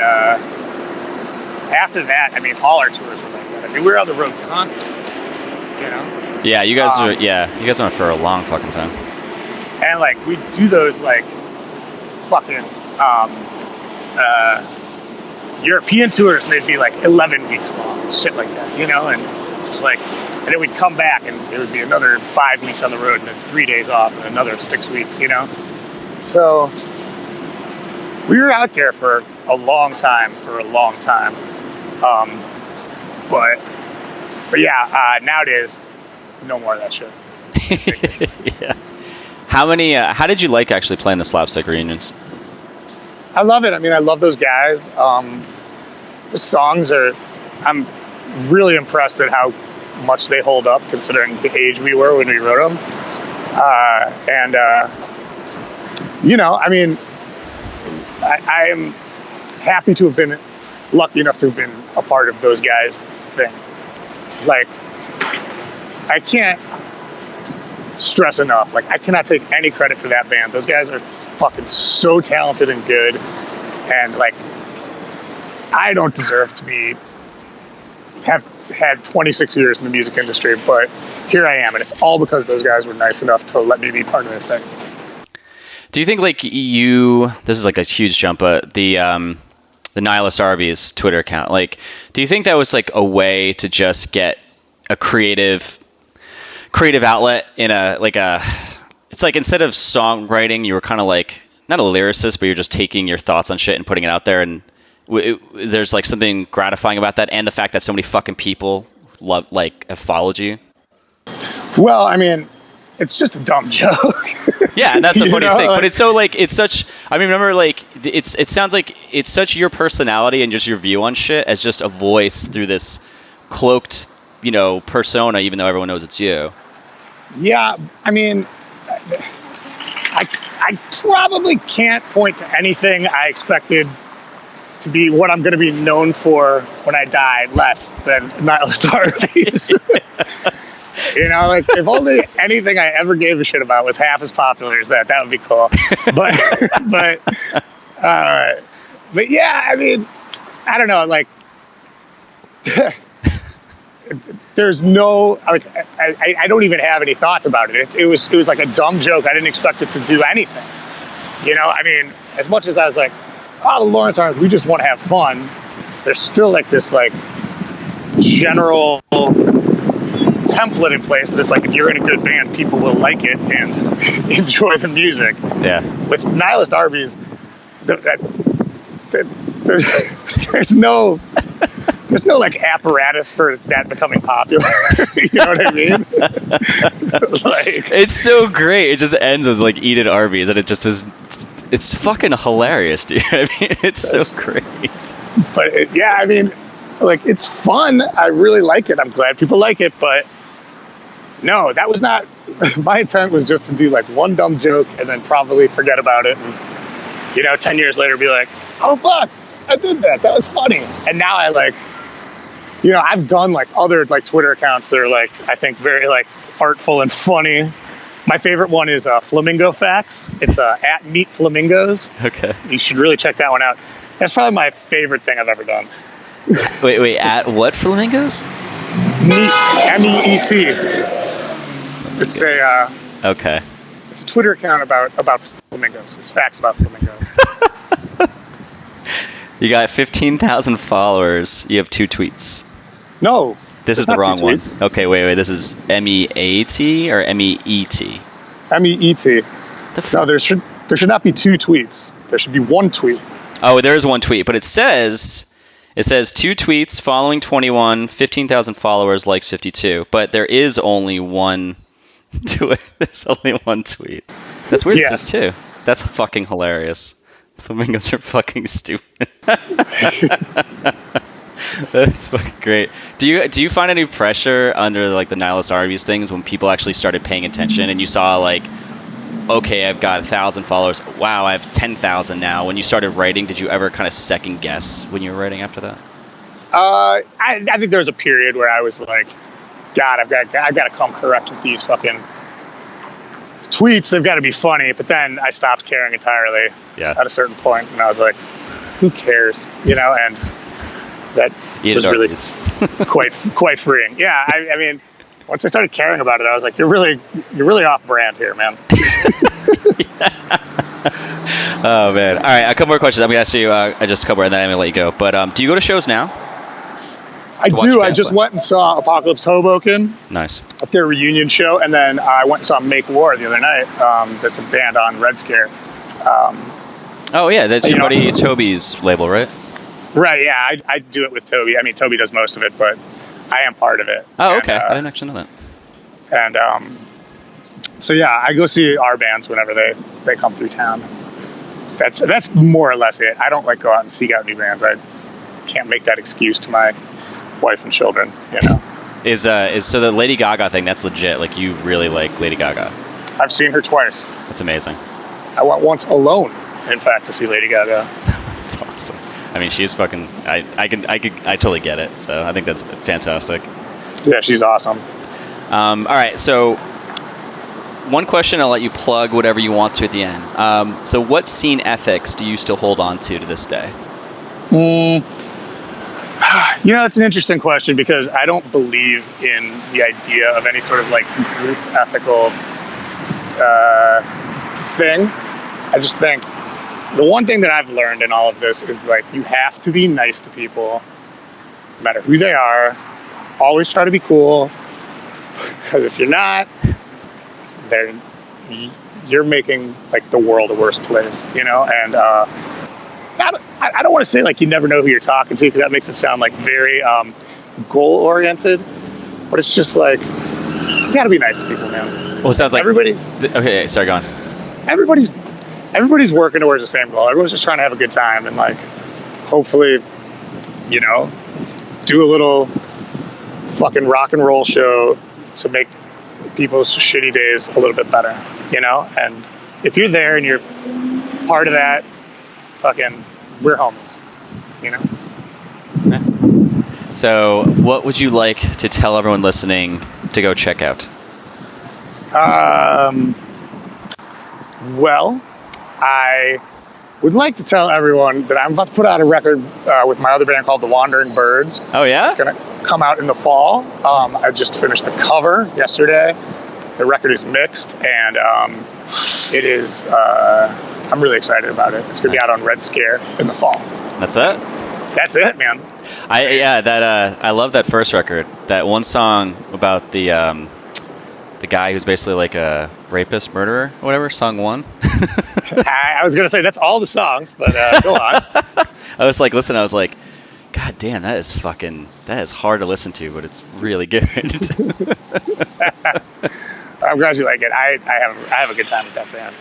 after that, I mean, all our tours were like that. I mean, we were on the road constantly, Yeah, you guys went for a long fucking time. And like, we do those like fucking European tours, and they'd be like 11 weeks long, shit like that, and just like, and then we'd come back and it would be another 5 weeks on the road and then 3 days off and another 6 weeks, So we were out there for a long time. But yeah, nowadays, no more of that shit. Yeah. How did you like actually playing the Slapstick reunions? I love it. I mean, I love those guys. The songs I'm really impressed at how much they hold up considering the age we were when we wrote them. I mean, I am happy to have been lucky enough to have been a part of those guys' thing. Like, I can't stress enough. Like, I cannot take any credit for that band. Those guys are fucking so talented and good. And, like, I don't deserve to have had 26 years in the music industry, but here I am. And it's all because those guys were nice enough to let me be part of their thing. Do you think, like, this is like a huge jump, but the Nihilist Arby's Twitter account, like, do you think that was like a way to just get a creative outlet it's like instead of songwriting, you were kind of like, not a lyricist, but you're just taking your thoughts on shit and putting it out there, and there's like something gratifying about that, and the fact that so many fucking people have followed you? Well, I mean, it's just a dumb joke. Yeah, and that's the funny thing. But it's so like, it's such, I mean, remember, like, it sounds like it's such your personality and just your view on shit as just a voice through this cloaked, persona, even though everyone knows it's you. Yeah, I mean, I probably can't point to anything I expected to be what I'm going to be known for when I die less than Nihilist Arby. Like, if only anything I ever gave a shit about was half as popular as that would be cool. But yeah, I mean, I don't know, like, there's no, like, I don't even have any thoughts about it. It was like a dumb joke. I didn't expect it to do anything. I mean, as much as I was like, oh, the Lawrence Arms, we just want to have fun, there's still like this like general template in place that it's like, if you're in a good band, people will like it and enjoy the music. Yeah. With Nihilist Arby's, there's no like apparatus for that becoming popular. You know what I mean? Like, it's so great. It just ends with like eat at Arby's, and it just is. It's fucking hilarious, dude. I mean, it's so great. But yeah, I mean, like, it's fun. I really like it. I'm glad people like it. But no, that was not my intent. Was just to do like one dumb joke and then probably forget about it. And 10 years later, be like, oh fuck, I did that. That was funny. And now I like. I've done like other like Twitter accounts that are like, I think very like artful and funny. My favorite one is Flamingo Facts. It's at Meet Flamingos. Okay. You should really check that one out. That's probably my favorite thing I've ever done. Wait, at what Flamingos? MEET. It's a Okay. it's a Twitter account about flamingos. It's facts about flamingos. You got 15,000 followers. You have 2 tweets. No. This is the wrong one. Okay, wait. This is MEAT or MEET? MEET. No, there should not be 2 tweets. There should be 1 tweet. Oh, there is 1 tweet, but it says 2 tweets following 21, 15,000 followers, likes 52. But there is only 1 tweet. There's only 1 tweet. That's weird. It says 2. That's fucking hilarious. Flamingos are fucking stupid. That's fucking great. Do you find any pressure under like the Nihilist Arby's things when people actually started paying attention and you saw like, okay, I've got 1,000 followers. Wow, I have 10,000 now. When you started writing, did you ever kind of second guess when you were writing after that? I think there was a period where I was like, God, I've got to come correct with these fucking tweets. They've got to be funny. But then I stopped caring entirely at a certain point, and I was like, who cares? You know, and that was really quite freeing. Yeah, I mean, once I started caring about it, I was like, you're really off brand here, man. Oh man! All right, a couple more questions. I'm gonna ask you just a couple, and then I'm gonna let you go. But do you go to shows now? I do. I just went and saw Apocalypse Hoboken. Nice. At their reunion show, and then I went and saw Make War the other night. That's a band on Red Scare. Oh yeah, that's your buddy Toby's label, right? Right. Yeah, I do it with Toby. I mean, Toby does most of it, but I am part of it. Oh, okay. I didn't actually know And that. so yeah, I go see our bands whenever they come through town. That's more or less it. I don't like go out and seek out new bands. I can't make that excuse to my wife and children, you know. Is so the Lady Gaga thing, that's legit. Like, you really like Lady Gaga. I've seen her twice. That's amazing. I went once alone, in fact, to see Lady Gaga. That's awesome. I mean, she's fucking. I totally get it. So I think that's fantastic. Yeah, she's awesome. All right, so one question, I'll let you plug whatever you want to at the end. So what scene ethics do you still hold on to this day? You know, it's an interesting question because I don't believe in the idea of any sort of like group ethical thing. I just think the one thing that I've learned in all of this is like you have to be nice to people, no matter who they are. Always try to be cool, because if you're not, then you're making like the world a worse place, you know. And I don't want to say like you never know who you're talking to, because that makes it sound like very goal oriented. But it's just like you got to be nice to people, man. Well, it sounds like everybody. Okay, sorry, go on. Everybody's working towards the same goal. Everyone's just trying to have a good time and like hopefully, you know, do a little fucking rock and roll show to make people's shitty days a little bit better, you know? And if you're there and you're part of that, fucking, we're homies, you know? Okay. So what would you like to tell everyone listening to go check out? Well, I would like to tell everyone that I'm about to put out a record with my other band called The Wandering Birds. Oh, yeah? It's going to come out in the fall. I just finished the cover yesterday. The record is mixed, and it is, I'm really excited about it. It's going to be out on Red Scare in the fall. That's it? That's it, man. I love that first record. That one song about the guy who's basically like a rapist, murderer, or whatever, song 1. I was going to say that's all the songs, but go on. I was like, God damn, that is hard to listen to, but it's really good. I'm glad you like it. I have a good time with that band.